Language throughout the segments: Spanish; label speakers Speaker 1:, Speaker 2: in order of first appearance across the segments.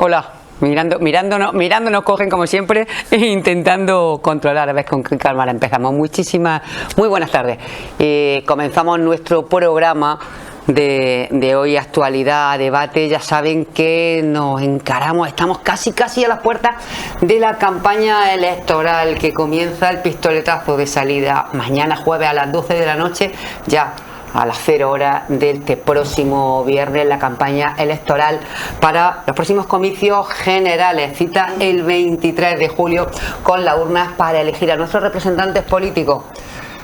Speaker 1: Hola, mirándonos cogen como siempre e intentando controlar a ver con qué calma empezamos. Muy buenas tardes. Comenzamos nuestro programa de hoy, actualidad, debate. Ya saben que nos encaramos, estamos casi a las puertas de la campaña electoral que comienza el pistoletazo de salida mañana jueves a las 12 de la noche, ya a las 0 horas de este próximo viernes, la campaña electoral para los próximos comicios generales. Cita el 23 de julio con las urnas para elegir a nuestros representantes políticos.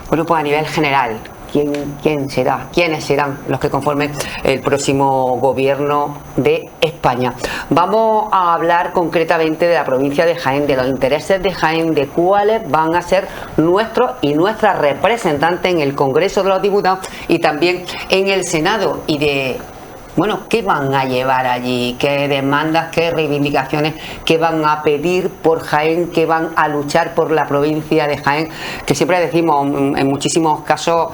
Speaker 1: Bueno, pues a nivel general, ¿quiénes serán los que conformen el próximo gobierno de España? Vamos a hablar concretamente de la provincia de Jaén, de los intereses de Jaén, de cuáles van a ser nuestros y nuestras representantes en el Congreso de los Diputados y también en el Senado, y de qué van a llevar allí, qué demandas, qué reivindicaciones, qué van a pedir por Jaén, qué van a luchar por la provincia de Jaén, que siempre decimos en muchísimos casos,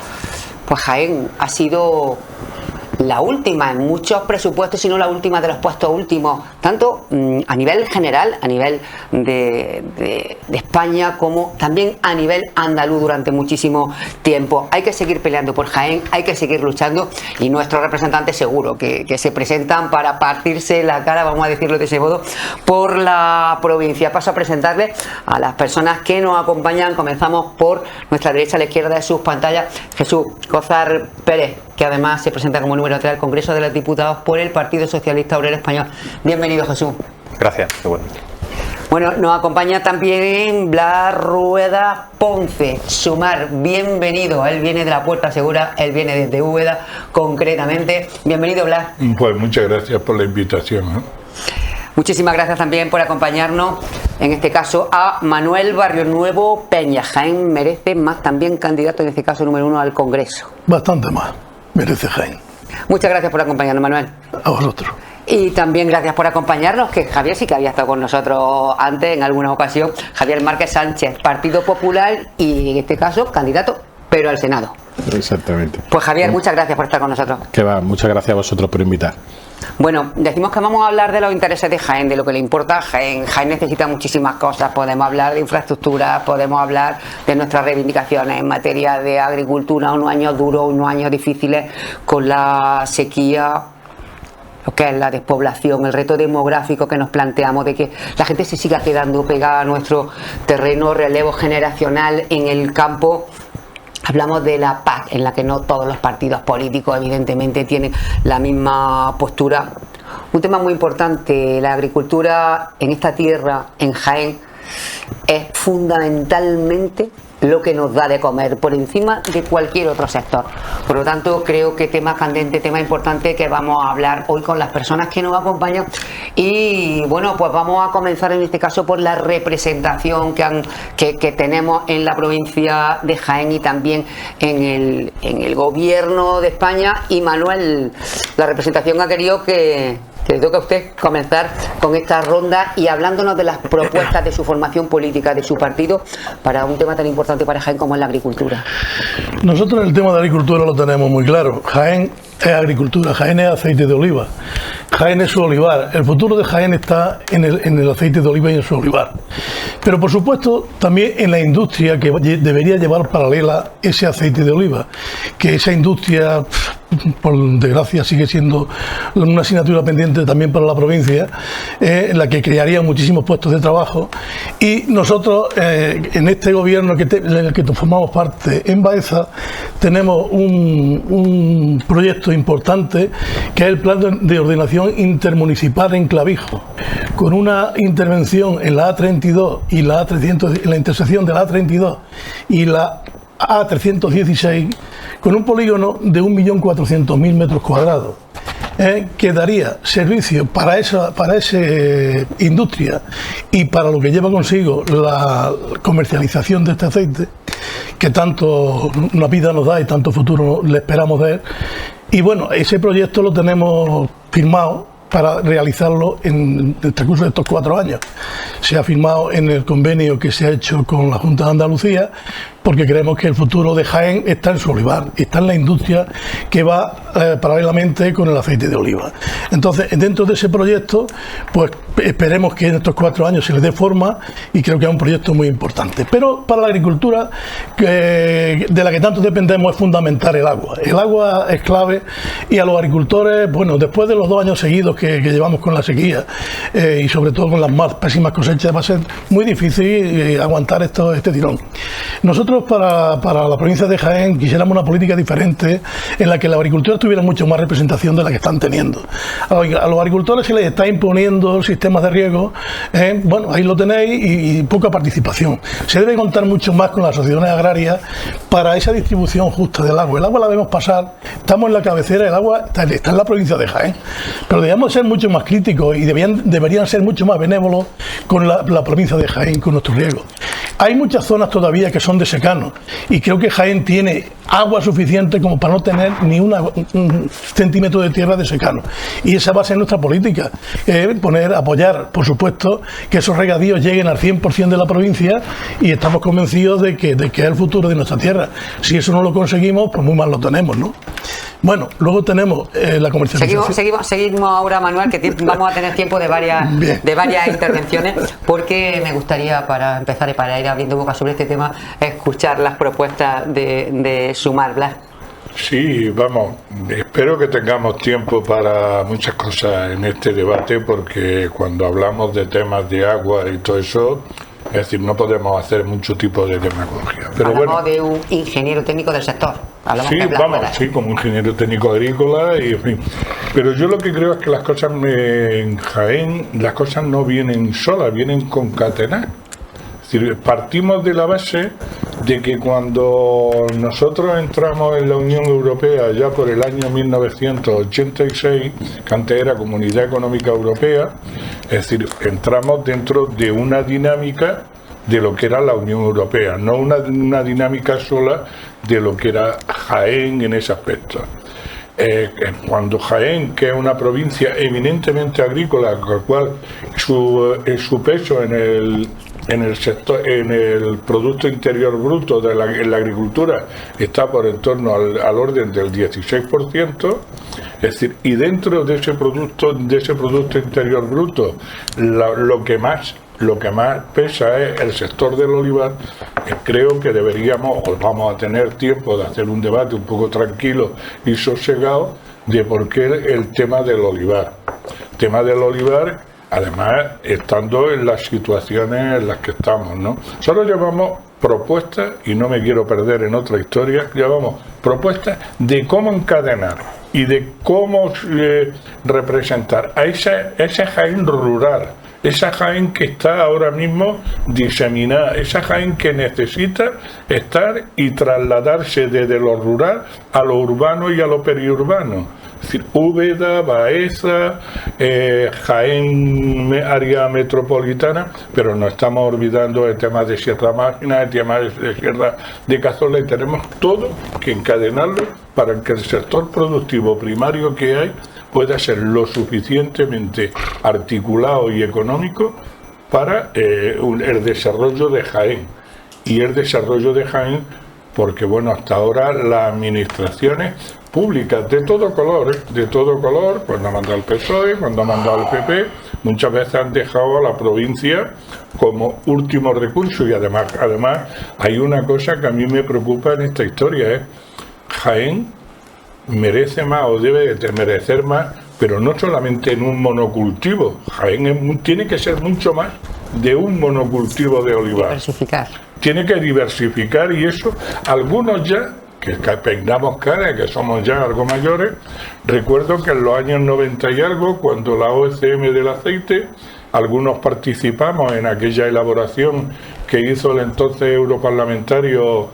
Speaker 1: pues Jaén ha sido la última en muchos presupuestos, si no la última de los puestos últimos, tanto a nivel general, a nivel de España, como también a nivel andaluz durante muchísimo tiempo. Hay que seguir peleando por Jaén, hay que seguir luchando, y nuestros representantes seguro que se presentan para partirse la cara, vamos a decirlo de ese modo, por la provincia. Paso a presentarles a las personas que nos acompañan. Comenzamos por nuestra derecha, a la izquierda de sus pantallas, Jesús Cózar Pérez, que además se presenta como número 3 al Congreso de los Diputados por el Partido Socialista Obrero Español. Bienvenido, Jesús.
Speaker 2: Gracias, qué bueno.
Speaker 1: Bueno, nos acompaña también Blas Rueda Ponce, Sumar. Bienvenido. Él viene de la Puerta Segura, él viene desde Úbeda, concretamente. Bienvenido, Blas.
Speaker 3: Pues muchas gracias por la invitación.
Speaker 1: Muchísimas gracias también por acompañarnos, en este caso, a Manuel Barrionuevo Peña. Jaén merece más, también candidato, en este caso, número 1 al Congreso.
Speaker 4: Bastante más merece Jaén.
Speaker 1: Muchas gracias por acompañarnos, Manuel.
Speaker 4: A vosotros.
Speaker 1: Y también gracias por acompañarnos, que Javier sí que había estado con nosotros antes en alguna ocasión. Javier Márquez Sánchez, Partido Popular, y en este caso candidato, pero al Senado.
Speaker 2: Exactamente.
Speaker 1: Pues Javier, muchas gracias por estar con nosotros.
Speaker 2: Que va, muchas gracias a vosotros por invitar.
Speaker 1: Bueno, decimos que vamos a hablar de los intereses de Jaén, de lo que le importa a Jaén. Jaén necesita muchísimas cosas. Podemos hablar de infraestructura, podemos hablar de nuestras reivindicaciones en materia de agricultura, unos años duros, unos años difíciles con la sequía, lo que es la despoblación, el reto demográfico que nos planteamos de que la gente se siga quedando pegada a nuestro terreno, relevo generacional en el campo. Hablamos de la PAC, en la que no todos los partidos políticos evidentemente tienen la misma postura. Un tema muy importante, la agricultura en esta tierra, en Jaén, es fundamentalmente lo que nos da de comer, por encima de cualquier otro sector. Por lo tanto, creo que tema candente, tema importante que vamos a hablar hoy con las personas que nos acompañan. Y bueno, pues vamos a comenzar en este caso por la representación que tenemos en la provincia de Jaén y también en el gobierno de España. Y Manuel, la representación ha querido que le toca a usted comenzar con esta ronda y hablándonos de las propuestas de su formación política, de su partido, para un tema tan importante para Jaén como es la agricultura.
Speaker 4: Nosotros el tema de la agricultura lo tenemos muy claro. Jaén es agricultura, Jaén es aceite de oliva, Jaén es su olivar. El futuro de Jaén está en el aceite de oliva y en su olivar. Pero por supuesto también en la industria que debería llevar paralela ese aceite de oliva, que esa industria, por desgracia, sigue siendo una asignatura pendiente también para la provincia, la que crearía muchísimos puestos de trabajo. Y nosotros en este gobierno en el que formamos parte en Baeza tenemos un proyecto importante que es el plan de ordenación intermunicipal en Clavijo, con una intervención en la A32 y la A300, en la intersección de la A32 y la A316, con un polígono de 1.400.000 metros cuadrados, que daría servicio para esa industria y para lo que lleva consigo la comercialización de este aceite, que tanto una vida nos da y tanto futuro le esperamos de él. Y bueno, ese proyecto lo tenemos firmado para realizarlo en el transcurso de estos 4 años. Se ha firmado en el convenio que se ha hecho con la Junta de Andalucía porque creemos que el futuro de Jaén está en su olivar, está en la industria que va paralelamente con el aceite de oliva. Entonces, dentro de ese proyecto, pues esperemos que en estos 4 años se le dé forma, y creo que es un proyecto muy importante. Pero para la agricultura, de la que tanto dependemos, es fundamental el agua. El agua es clave, y a los agricultores, bueno, después de los 2 años seguidos que llevamos con la sequía, y sobre todo con las más pésimas cosechas, va a ser muy difícil aguantar este tirón. Nosotros para la provincia de Jaén quisiéramos una política diferente, en la que la agricultura tuviera mucho más representación de la que están teniendo. A los agricultores se les está imponiendo sistemas de riego, bueno, ahí lo tenéis, y poca participación. Se debe contar mucho más con las asociaciones agrarias para esa distribución justa del agua. El agua la vemos pasar, estamos en la cabecera, el agua está en la provincia de Jaén, pero debemos ser mucho más críticos, y deberían ser mucho más benévolos con la provincia de Jaén, con nuestro riego. Hay muchas zonas todavía que son de secano, y creo que Jaén tiene agua suficiente como para no tener ni un centímetro de tierra de secano, y esa va a ser nuestra política, apoyar, por supuesto, que esos regadíos lleguen al 100% de la provincia, y estamos convencidos de que es el futuro de nuestra tierra. Si eso no lo conseguimos, pues muy mal lo tenemos, ¿no? Bueno, luego tenemos la comercialización.
Speaker 1: Seguimos ahora, Manuel, que vamos a tener tiempo de varias intervenciones, porque me gustaría, para empezar y para ir abriendo boca sobre este tema, escuchar las propuestas de Sumar, Blas.
Speaker 3: Sí, vamos, espero que tengamos tiempo para muchas cosas en este debate, porque cuando hablamos de temas de agua y todo eso, es decir, no podemos hacer mucho tipo de demagogia. Pero
Speaker 1: hablamos de un ingeniero técnico del sector.
Speaker 3: Sí, sí, como ingeniero técnico agrícola, y en fin. Pero yo lo que creo es que las cosas en Jaén, las cosas no vienen solas, vienen concatenadas. Es decir, partimos de la base de que cuando nosotros entramos en la Unión Europea ya por el año 1986, que antes era Comunidad Económica Europea, es decir, entramos dentro de una dinámica de lo que era la Unión Europea, no una dinámica sola de lo que era Jaén en ese aspecto. Cuando Jaén, que es una provincia eminentemente agrícola, con el cual su peso en el sector, en el Producto Interior Bruto en la agricultura está por en torno al orden del 16%, es decir, y dentro de ese Producto Interior Bruto, lo que más pesa es el sector del olivar. Creo que vamos a tener tiempo de hacer un debate un poco tranquilo y sosegado de por qué el tema del olivar. Además, estando en las situaciones en las que estamos, ¿no? Solo llevamos propuestas, y no me quiero perder en otra historia, llevamos propuestas de cómo encadenar y de cómo representar a esa Jaén rural, esa Jaén que está ahora mismo diseminada, esa Jaén que necesita estar y trasladarse desde lo rural a lo urbano y a lo periurbano. Es decir, Úbeda, Baeza, Jaén, área metropolitana, pero no estamos olvidando el tema de Sierra Mágina, el tema de Sierra de Cazorla, y tenemos todo que encadenarlo para que el sector productivo primario que hay pueda ser lo suficientemente articulado y económico para el desarrollo de Jaén. Y el desarrollo de Jaén, porque bueno, hasta ahora las administraciones públicas de todo color, cuando ha mandado el PSOE, cuando ha mandado el PP, muchas veces han dejado a la provincia como último recurso. Y además hay una cosa que a mí me preocupa en esta historia, Jaén merece más o debe de merecer más, pero no solamente en un monocultivo. Jaén tiene que ser mucho más de un monocultivo de olivar. Tiene que diversificar, y eso algunos ya que peinamos cara, que somos ya algo mayores. Recuerdo que en los años 90 y algo, cuando la OCM del aceite, algunos participamos en aquella elaboración que hizo el entonces europarlamentario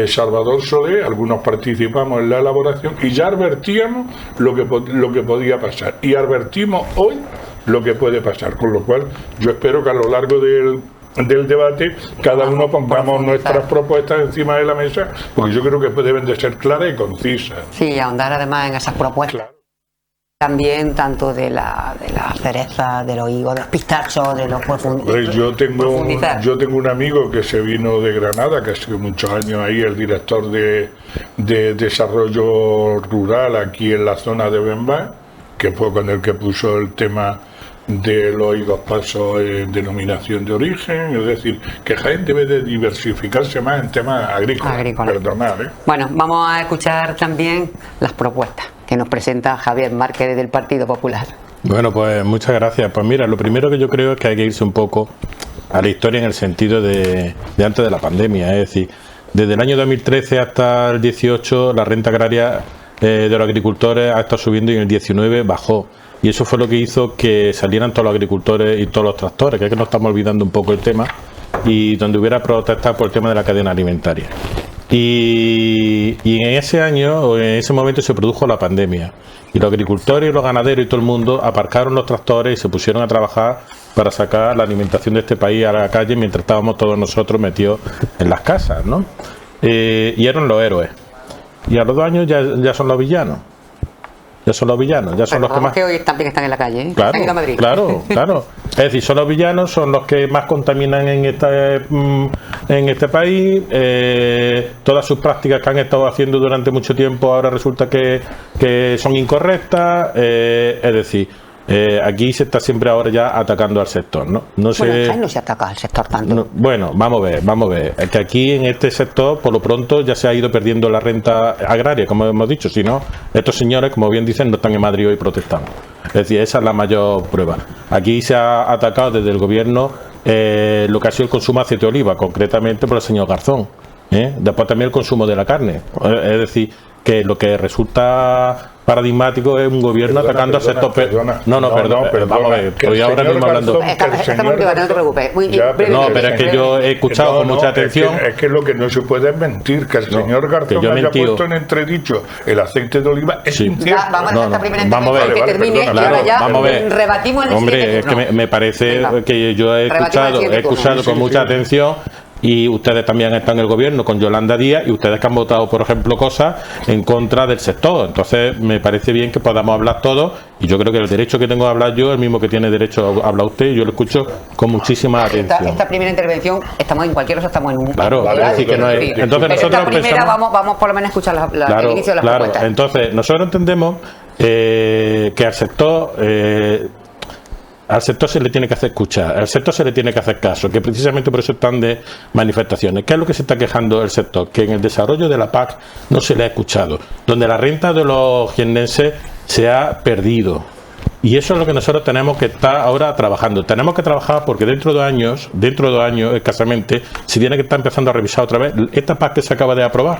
Speaker 3: Salvador Solé, algunos participamos en la elaboración y ya advertíamos lo que podía pasar, y advertimos hoy lo que puede pasar, con lo cual yo espero que a lo largo del debate cada uno pongamos nuestras propuestas encima de la mesa, porque yo creo que deben de ser claras y concisas.
Speaker 1: Sí, ahondar además en esas propuestas.
Speaker 3: Claro.
Speaker 1: también tanto de la cereza, de los higos, de los pistachos, de los
Speaker 3: Pues yo tengo un amigo que se vino de Granada, que ha sido muchos años ahí el director de desarrollo rural aquí en la zona de Benba, que fue con el que puso el tema de los higos pasos en denominación de origen. Es decir, que Jaén debe de diversificarse más en temas agrícolas. Perdonad, ¿eh?
Speaker 1: Bueno, vamos a escuchar también las propuestas que nos presenta Javier Márquez del Partido Popular.
Speaker 2: Bueno, pues muchas gracias. Pues mira, lo primero que yo creo es que hay que irse un poco a la historia en el sentido de antes de la pandemia. Es decir, desde el año 2013 hasta el 18 la renta agraria de los agricultores ha estado subiendo y en el 19 bajó. Y eso fue lo que hizo que salieran todos los agricultores y todos los tractores, que es que nos estamos olvidando un poco el tema, y donde hubiera protestas por el tema de la cadena alimentaria. Y en ese año, o en ese momento, se produjo la pandemia. Y los agricultores y los ganaderos y todo el mundo aparcaron los tractores y se pusieron a trabajar para sacar la alimentación de este país a la calle mientras estábamos todos nosotros metidos en las casas, ¿no? Y eran los héroes. Y a los 2 años ya son los villanos. Ya son los villanos, ya son los que más...
Speaker 1: que hoy también están en la calle, ¿eh?
Speaker 2: Claro,
Speaker 1: han ido a Madrid.
Speaker 2: claro. Es decir, son los villanos, son los que más contaminan en este país. Todas sus prácticas que han estado haciendo durante mucho tiempo ahora resulta que son incorrectas. Es decir, aquí se está siempre ahora ya atacando al sector, ¿no?
Speaker 1: Bueno, no se ataca al sector tanto.
Speaker 2: No, bueno, vamos a ver. Es que aquí en este sector, por lo pronto, ya se ha ido perdiendo la renta agraria, como hemos dicho. Si no, estos señores, como bien dicen, no están en Madrid hoy protestando. Es decir, esa es la mayor prueba. Aquí se ha atacado desde el gobierno lo que ha sido el consumo de aceite de oliva, concretamente por el señor Garzón. Después también el consumo de la carne. Es decir, que lo que resulta paradigmático es un gobierno atacando al sector. Perdón, vamos a ver, estoy ahora mismo hablando.
Speaker 1: Estamos privando, no te preocupes.
Speaker 2: No, pero es que yo he escuchado con mucha atención.
Speaker 3: Es que lo que no se puede es mentir, que el señor Garzón haya puesto en entredicho el aceite de oliva es incierto.
Speaker 1: Vamos a esta primera intervención que termine y ahora ya rebatimos en el siguiente
Speaker 2: turno. Hombre, es que me parece que yo he escuchado con mucha atención. Y ustedes también están en el gobierno con Yolanda Díaz y ustedes que han votado, por ejemplo, cosas en contra del sector. Entonces me parece bien que podamos hablar todos y yo creo que el derecho que tengo a hablar yo es el mismo que tiene derecho a hablar usted y yo lo escucho con muchísima atención.
Speaker 1: Esta primera intervención, estamos en cualquier cosa, estamos en un...
Speaker 2: Claro, así que no es... Entonces nosotros
Speaker 1: esta primera vamos por lo menos a escuchar el inicio de las propuestas.
Speaker 2: Entonces nosotros entendemos que al sector se le tiene que hacer escuchar, al sector se le tiene que hacer caso, que precisamente por eso están de manifestaciones. ¿Qué es lo que se está quejando el sector? Que en el desarrollo de la PAC no se le ha escuchado, donde la renta de los jiennenses se ha perdido. Y eso es lo que nosotros tenemos que estar ahora trabajando. Tenemos que trabajar porque dentro de 2 años escasamente, se tiene que estar empezando a revisar otra vez esta PAC que se acaba de aprobar.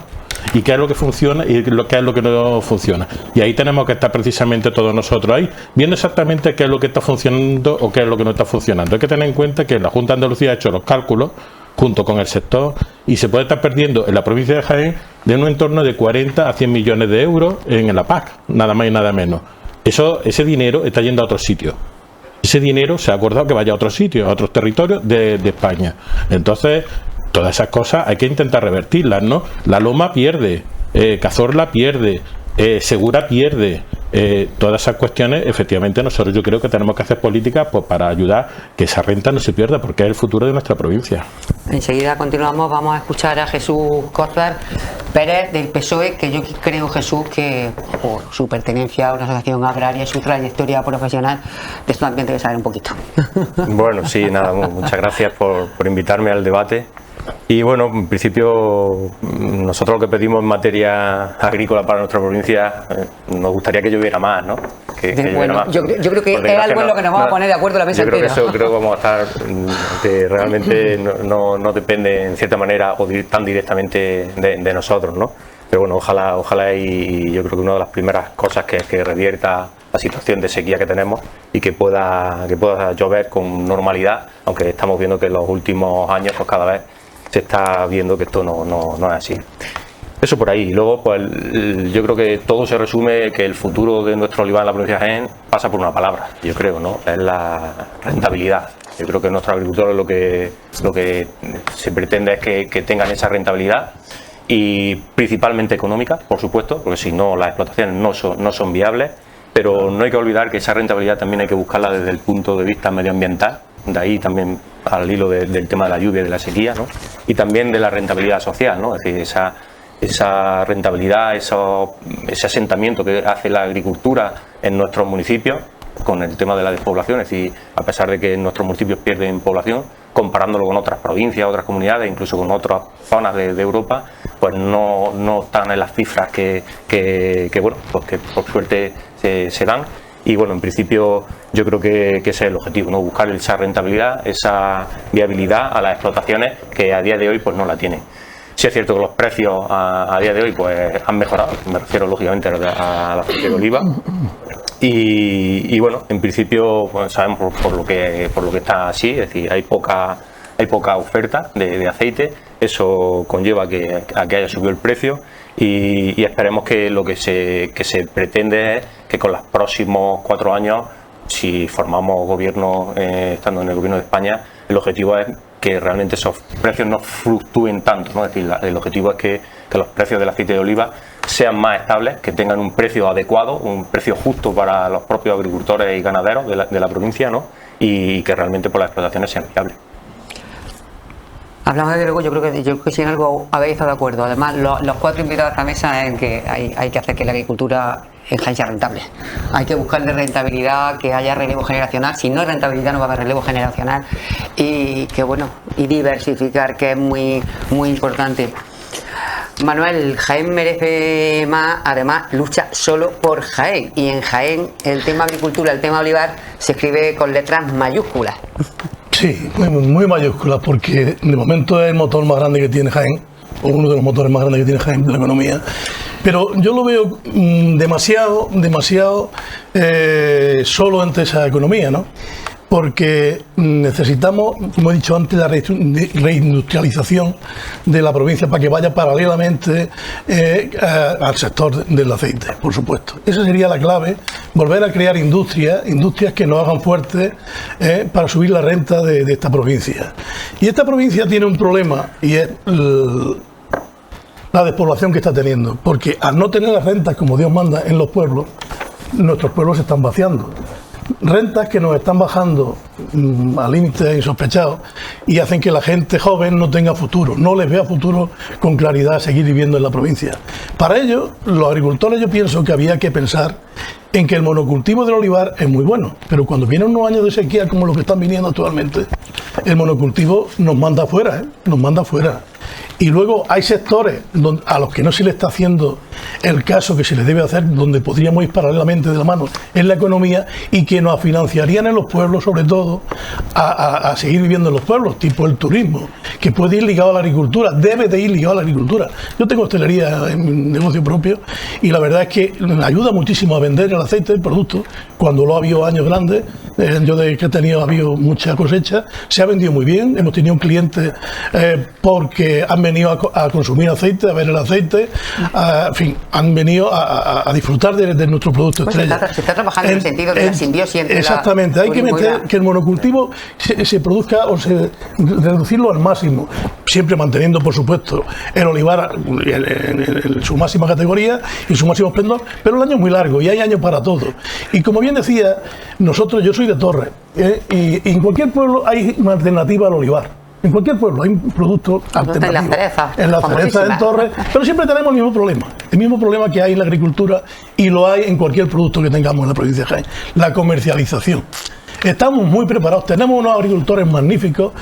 Speaker 2: Y qué es lo que funciona y qué es lo que no funciona. Y ahí tenemos que estar precisamente todos nosotros ahí, viendo exactamente qué es lo que está funcionando o qué es lo que no está funcionando. Hay que tener en cuenta que la Junta de Andalucía ha hecho los cálculos junto con el sector y se puede estar perdiendo en la provincia de Jaén de un entorno de 40 a 100 millones de euros en la PAC, nada más y nada menos. Ese dinero está yendo a otros sitios. Ese dinero se ha acordado que vaya a otros sitios, a otros territorios de España. Entonces, todas esas cosas hay que intentar revertirlas, ¿no? La Loma pierde, Cazorla pierde, Segura pierde. Todas esas cuestiones, efectivamente, nosotros yo creo que tenemos que hacer políticas pues, para ayudar que esa renta no se pierda, porque es el futuro de nuestra provincia.
Speaker 1: Enseguida continuamos, vamos a escuchar a Jesús Cózar Pérez del PSOE, que yo creo, Jesús, que por su pertenencia a una asociación agraria y su trayectoria profesional, de esto también debe saber un poquito.
Speaker 5: Bueno, sí, nada, muchas gracias por invitarme al debate. Y bueno, en principio nosotros lo que pedimos en materia agrícola para nuestra provincia, nos gustaría que lloviera más, ¿no? Que
Speaker 1: bueno, más. Yo creo que es algo en lo que nos vamos a poner de acuerdo la mesa entera.
Speaker 5: Creo que vamos a estar, que realmente no depende en cierta manera o tan directamente de nosotros, ¿no? Pero bueno, ojalá y yo creo que una de las primeras cosas que revierta la situación de sequía que tenemos y que pueda llover con normalidad, aunque estamos viendo que en los últimos años pues cada vez se está viendo que esto no es así. Eso por ahí. Y luego, pues yo creo que todo se resume que el futuro de nuestro olivar en la provincia de Jaén pasa por una palabra, yo creo, ¿no? Es la rentabilidad. Yo creo que nuestros agricultores lo que se pretende es que tengan esa rentabilidad y principalmente económica, por supuesto, porque si no las explotaciones no son viables. pero no hay que olvidar que esa rentabilidad también hay que buscarla desde el punto de vista medioambiental, de ahí también al hilo del tema de la lluvia y de la sequía, ¿no? Y también de la rentabilidad social, ¿no? Es decir, esa rentabilidad, ese asentamiento que hace la agricultura en nuestros municipios con el tema de la despoblación, es decir, a pesar de que nuestros municipios pierden población, comparándolo con otras provincias, otras comunidades, incluso con otras zonas de Europa, pues no están en las cifras que bueno, pues que por suerte se dan. Y bueno, en principio yo creo que ese es el objetivo, ¿no? Buscar esa rentabilidad, esa viabilidad a las explotaciones que a día de hoy pues no la tienen. Sí es cierto que los precios a día de hoy pues han mejorado, me refiero lógicamente a la aceite de oliva. Y bueno, en principio pues, sabemos por lo que está así, es decir, hay poca oferta de aceite, eso conlleva a que haya subido el precio y esperemos que lo que se pretende es que con los próximos 4 años, si formamos gobierno estando en el gobierno de España, el objetivo es que realmente esos precios no fluctúen tanto, ¿no? Es decir, el objetivo es que los precios del aceite de oliva sean más estables, que tengan un precio adecuado, un precio justo para los propios agricultores y ganaderos de la provincia, ¿no? Y que realmente por las explotaciones sean viables.
Speaker 1: Hablamos de luego, yo creo que si en algo habéis estado de acuerdo. Además, los 4 invitados a esta mesa en que hay que hacer que la agricultura en Jaén sea rentable. Hay que buscarle rentabilidad, que haya relevo generacional. Si no hay rentabilidad, no va a haber relevo generacional. Y que bueno, y diversificar, que es muy, muy importante. Manuel, Jaén merece más, además lucha solo por Jaén. Y en Jaén el tema agricultura, el tema olivar, se escribe con letras mayúsculas.
Speaker 4: Sí, muy mayúsculas, porque de momento es el motor más grande que tiene Jaén, o uno de los motores más grandes que tiene Jaén de la economía. Pero yo lo veo demasiado solo ante esa economía, ¿no? Porque necesitamos, como he dicho antes, la reindustrialización de la provincia para que vaya paralelamente al sector del aceite, por supuesto. Esa sería la clave, volver a crear industrias que nos hagan fuertes para subir la renta de esta provincia. Y esta provincia tiene un problema, y es la despoblación que está teniendo, porque al no tener las rentas como Dios manda en los pueblos, nuestros pueblos se están vaciando. Rentas que nos están bajando a límites insospechados y hacen que la gente joven no tenga futuro, no les vea futuro con claridad a seguir viviendo en la provincia. Para ello, los agricultores, yo pienso que había que pensar en que el monocultivo del olivar es muy bueno, pero cuando vienen unos años de sequía como los que están viniendo actualmente, el monocultivo nos manda afuera, nos manda afuera. Y luego hay sectores a los que no se le está haciendo el caso que se les debe hacer, donde podríamos ir paralelamente de la mano en la economía y que nos financiarían en los pueblos, sobre todo, a seguir viviendo en los pueblos, tipo el turismo, que puede ir ligado a la agricultura, debe de ir ligado a la agricultura. Yo tengo hostelería en mi negocio propio y la verdad es que ayuda muchísimo a vender el aceite, el producto. Cuando lo ha habido años grandes, yo desde que he tenido ha habido mucha cosecha, se ha vendido muy bien, hemos tenido un cliente porque han venido a consumir aceite, a ver el aceite, en fin, han venido a disfrutar de nuestro producto
Speaker 1: pues
Speaker 4: estrella.
Speaker 1: Se está trabajando en el sentido de la simbiosis entre
Speaker 4: exactamente, hay que meter que el monocultivo se produzca o reducirlo al máximo, siempre manteniendo, por supuesto, el olivar en su máxima categoría y su máximo esplendor, pero el año es muy largo y hay años para todo. Y como bien decía, yo soy de Torres, y en cualquier pueblo hay una alternativa al olivar. En cualquier pueblo hay un producto alternativo. En la cereza, en Torres, pero siempre tenemos el mismo problema que hay en la agricultura y lo hay en cualquier producto que tengamos en la provincia de Jaén, la comercialización. Estamos muy preparados, tenemos unos agricultores magníficos,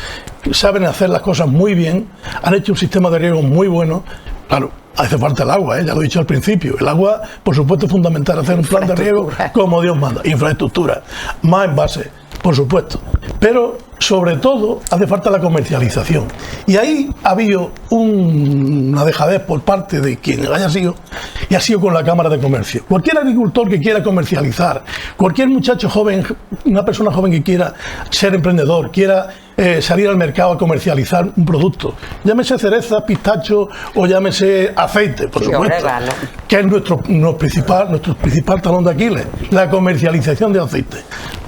Speaker 4: saben hacer las cosas muy bien, han hecho un sistema de riego muy bueno. Claro, hace falta el agua, ya lo he dicho al principio. El agua, por supuesto, es fundamental, hacer un plan de riego como Dios manda. Infraestructura, más envases, por supuesto. Pero, sobre todo, hace falta la comercialización. Y ahí ha habido una dejadez por parte de quien haya sido, y ha sido con la Cámara de Comercio. Cualquier agricultor que quiera comercializar, cualquier muchacho joven, una persona joven que quiera ser emprendedor, quiera salir al mercado a comercializar un producto, llámese cereza, pistacho o llámese aceite, por supuesto, que es nuestro principal talón de Aquiles, la comercialización de aceite.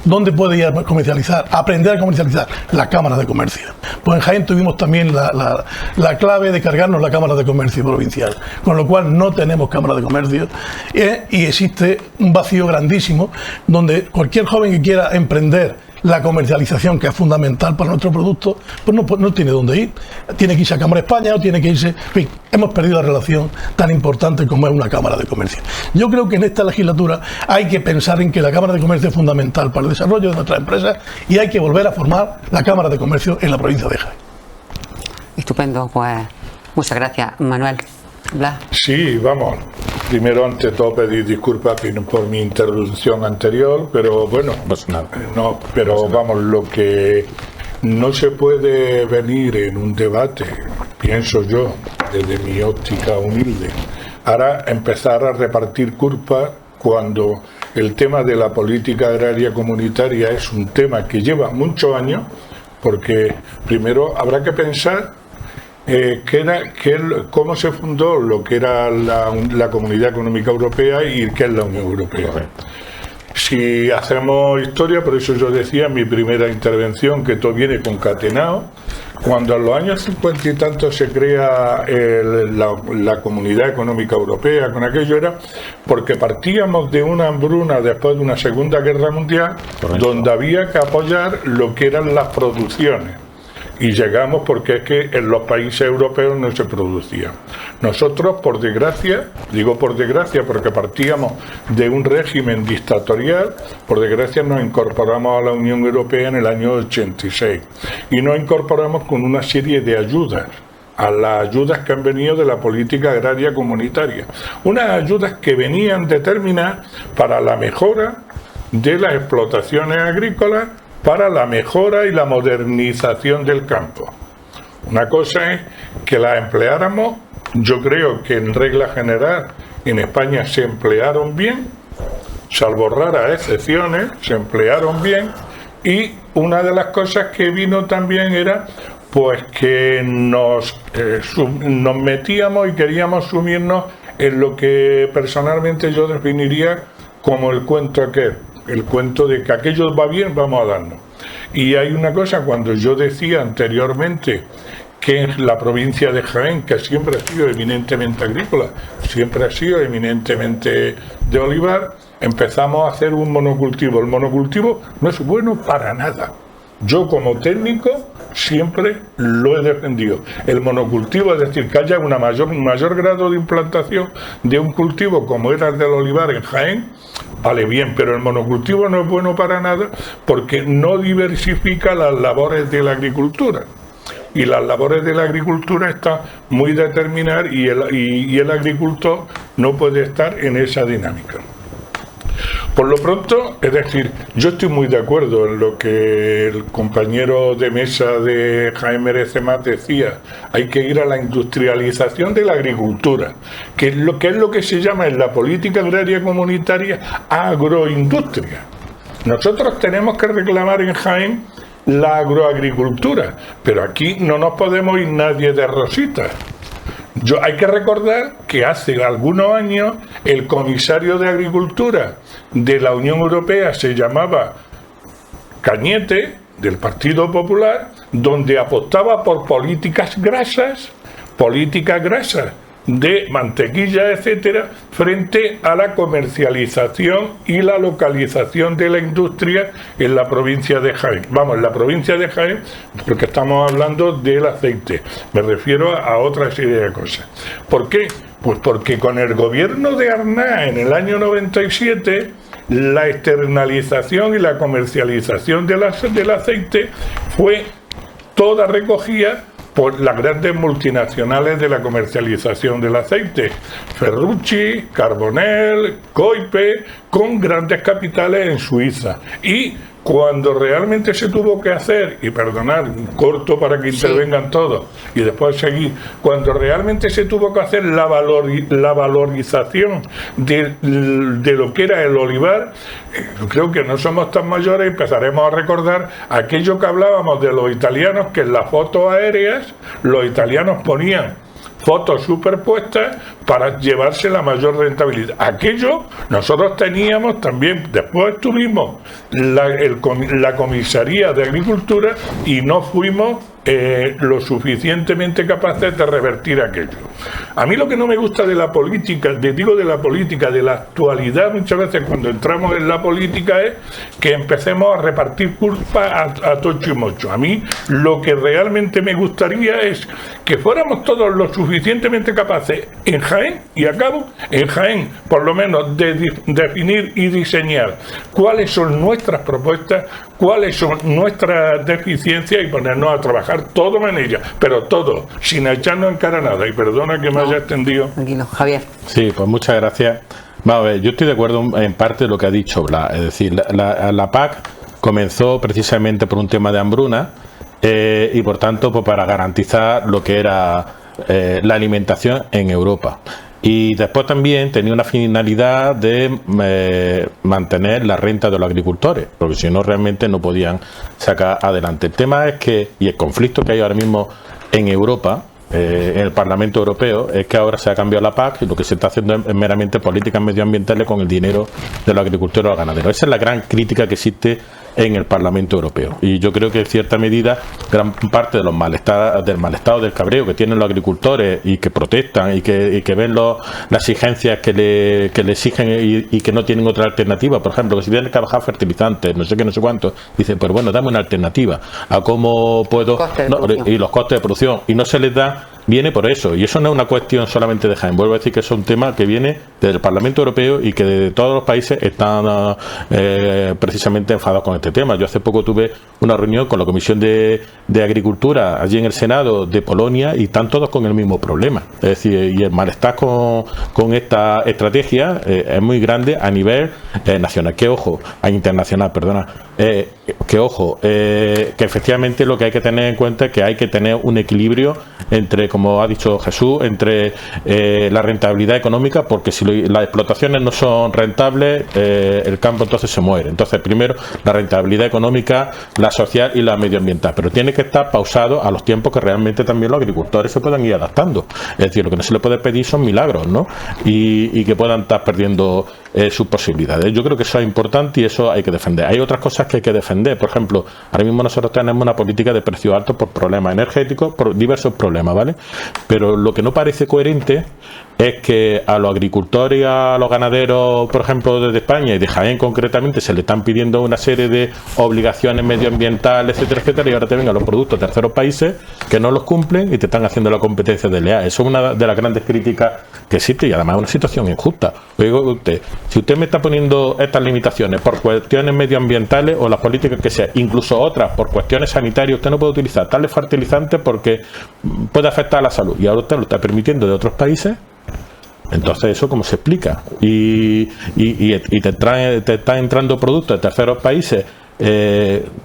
Speaker 4: ¿Dónde puede ir a comercializar? Aprender a comercializar. La Cámara de Comercio. Pues en Jaén tuvimos también la clave de cargarnos la Cámara de Comercio provincial, con lo cual no tenemos Cámara de Comercio y existe un vacío grandísimo donde cualquier joven que quiera emprender la comercialización, que es fundamental para nuestro producto, pues no tiene dónde ir. Tiene que irse a Cámara España o tiene que irse... En fin, hemos perdido la relación tan importante como es una Cámara de Comercio. Yo creo que en esta legislatura hay que pensar en que la Cámara de Comercio es fundamental para el desarrollo de nuestras empresas y hay que volver a formar la Cámara de Comercio en la provincia de Jaén.
Speaker 1: Estupendo, pues muchas gracias, Manuel. Blas.
Speaker 3: Sí, vamos. Primero, ante todo, pedir disculpas por mi interrupción anterior, pero bueno,
Speaker 2: Pues nada.
Speaker 3: no, pero vamos, lo que no se puede venir en un debate, pienso yo, desde mi óptica humilde, ahora empezar a repartir culpas cuando el tema de la política agraria comunitaria es un tema que lleva muchos años, porque primero habrá que pensar cómo se fundó lo que era la Comunidad Económica Europea y qué es la Unión Europea. Si hacemos historia, por eso yo decía en mi primera intervención que todo viene concatenado. Cuando en los años 50 y tanto se crea la Comunidad Económica Europea, con aquello era porque partíamos de una hambruna después de una Segunda Guerra Mundial,
Speaker 2: Correcto.
Speaker 3: donde había que apoyar lo que eran las producciones. Y llegamos porque es que en los países europeos no se producía. Nosotros, por desgracia, digo por desgracia porque partíamos de un régimen dictatorial, por desgracia nos incorporamos a la Unión Europea en el año 86 y nos incorporamos con una serie de ayudas, a las ayudas que han venido de la política agraria comunitaria. Unas ayudas que venían determinadas para la mejora de las explotaciones agrícolas, para la mejora y la modernización del campo. Una cosa es que las empleáramos, yo creo que en regla general en España se emplearon bien, salvo raras excepciones, se emplearon bien, y una de las cosas que vino también era pues que nos metíamos y queríamos sumirnos en lo que personalmente yo definiría como el cuento aquel. El cuento de que aquello va bien, vamos a darnos. Y hay una cosa, cuando yo decía anteriormente que en la provincia de Jaén, que siempre ha sido eminentemente agrícola, siempre ha sido eminentemente de olivar, empezamos a hacer un monocultivo. El monocultivo no es bueno para nada. Yo como técnico siempre lo he defendido. El monocultivo, es decir, que haya un mayor grado de implantación de un cultivo como era el del olivar en Jaén, vale bien, pero el monocultivo no es bueno para nada porque no diversifica las labores de la agricultura. Y las labores de la agricultura están muy determinadas y el agricultor no puede estar en esa dinámica. Por lo pronto, es decir, yo estoy muy de acuerdo en lo que el compañero de mesa de Jaén Merece Más decía. Hay que ir a la industrialización de la agricultura, que es lo que se llama en la política agraria comunitaria agroindustria. Nosotros tenemos que reclamar en Jaén la agroagricultura, pero aquí no nos podemos ir nadie de rositas. Hay que recordar que hace algunos años el comisario de Agricultura de la Unión Europea se llamaba Cañete, del Partido Popular, donde apostaba por políticas grasas de mantequilla, etcétera, frente a la comercialización y la localización de la industria en la provincia de Jaén. Vamos, en la provincia de Jaén, porque estamos hablando del aceite. Me refiero a otra serie de cosas. ¿Por qué? Pues porque con el gobierno de Aznar en el año 97, la externalización y la comercialización del aceite fue toda recogida por las grandes multinacionales de la comercialización del aceite, Ferrucci, Carbonell, Coipe, con grandes capitales en Suiza. Y cuando realmente se tuvo que hacer, y perdonad, corto para que intervengan todos, y después seguir, cuando realmente se tuvo que hacer la valorización de lo que era el olivar, creo que no somos tan mayores, empezaremos a recordar aquello que hablábamos de los italianos, que en las fotos aéreas los italianos ponían fotos superpuestas para llevarse la mayor rentabilidad. Aquello nosotros teníamos también, después tuvimos la comisaría de Agricultura y no fuimos lo suficientemente capaces de revertir aquello. A mí lo que no me gusta de la política, de la actualidad, muchas veces cuando entramos en la política, es que empecemos a repartir culpas a tocho y mocho. A mí lo que realmente me gustaría es que fuéramos todos lo suficientemente capaces en Jaén, y acabo, en Jaén, por lo menos de definir y diseñar cuáles son nuestras propuestas, cuáles son nuestras deficiencias y ponernos a trabajar todo en ellas, pero todo, sin echarnos en cara nada. Y perdona que me haya extendido.
Speaker 1: Tranquilo, Javier.
Speaker 2: Sí, pues muchas gracias. Vamos a ver, yo estoy de acuerdo en parte de lo que ha dicho Blas, es decir, la PAC comenzó precisamente por un tema de hambruna y por tanto pues, para garantizar lo que era la alimentación en Europa. Y después también tenía una finalidad de mantener la renta de los agricultores, porque si no realmente no podían sacar adelante. El tema es que, y el conflicto que hay ahora mismo en Europa, en el Parlamento Europeo, es que ahora se ha cambiado la PAC y lo que se está haciendo es meramente políticas medioambientales con el dinero de los agricultores y los ganaderos. Esa es la gran crítica que existe en el Parlamento Europeo, y yo creo que en cierta medida gran parte de los del malestar, del cabreo que tienen los agricultores y que protestan y que ven las exigencias que le exigen y que no tienen otra alternativa, por ejemplo, que si tienen que bajar fertilizantes, no sé qué, no sé cuánto, dicen, pues bueno, dame una alternativa a cómo puedo, y los costes de producción, y no se les da, viene por eso, y eso no es una cuestión solamente de Jaén, vuelvo a decir que es un tema que viene del Parlamento Europeo y que de todos los países están precisamente enfadados con este tema. Yo hace poco tuve una reunión con la Comisión de Agricultura allí en el Senado de Polonia y están todos con el mismo problema, es decir, y el malestar con esta estrategia es muy grande a nivel nacional, internacional, perdona, que efectivamente lo que hay que tener en cuenta es que hay que tener un equilibrio entre, como ha dicho Jesús, entre la rentabilidad económica, porque si las explotaciones no son rentables, el campo entonces se muere. Entonces, primero, la rentabilidad económica, la social y la medioambiental, pero tiene que estar pausado a los tiempos que realmente también los agricultores se puedan ir adaptando. Es decir, lo que no se le puede pedir son milagros, ¿no? Y que puedan estar perdiendo sus posibilidades. Yo creo que eso es importante y eso hay que defender. Hay otras cosas que hay que defender. Por ejemplo, ahora mismo nosotros tenemos una política de precios altos por problemas energéticos, por diversos problemas, ¿vale? Pero lo que no parece coherente es que a los agricultores y a los ganaderos, por ejemplo, desde España y de Jaén concretamente, se le están pidiendo una serie de obligaciones medioambientales, etcétera, etcétera, y ahora te vengan los productos de terceros países que no los cumplen y te están haciendo la competencia desleal. Eso es una de las grandes críticas que existe y además es una situación injusta. Oiga usted, si usted me está poniendo estas limitaciones por cuestiones medioambientales o las políticas que sea, incluso otras por cuestiones sanitarias, usted no puede utilizar tales fertilizantes porque puede afectar a la salud y ahora usted lo está permitiendo de otros países. Entonces, ¿eso cómo se explica? Y te están entrando productos de terceros países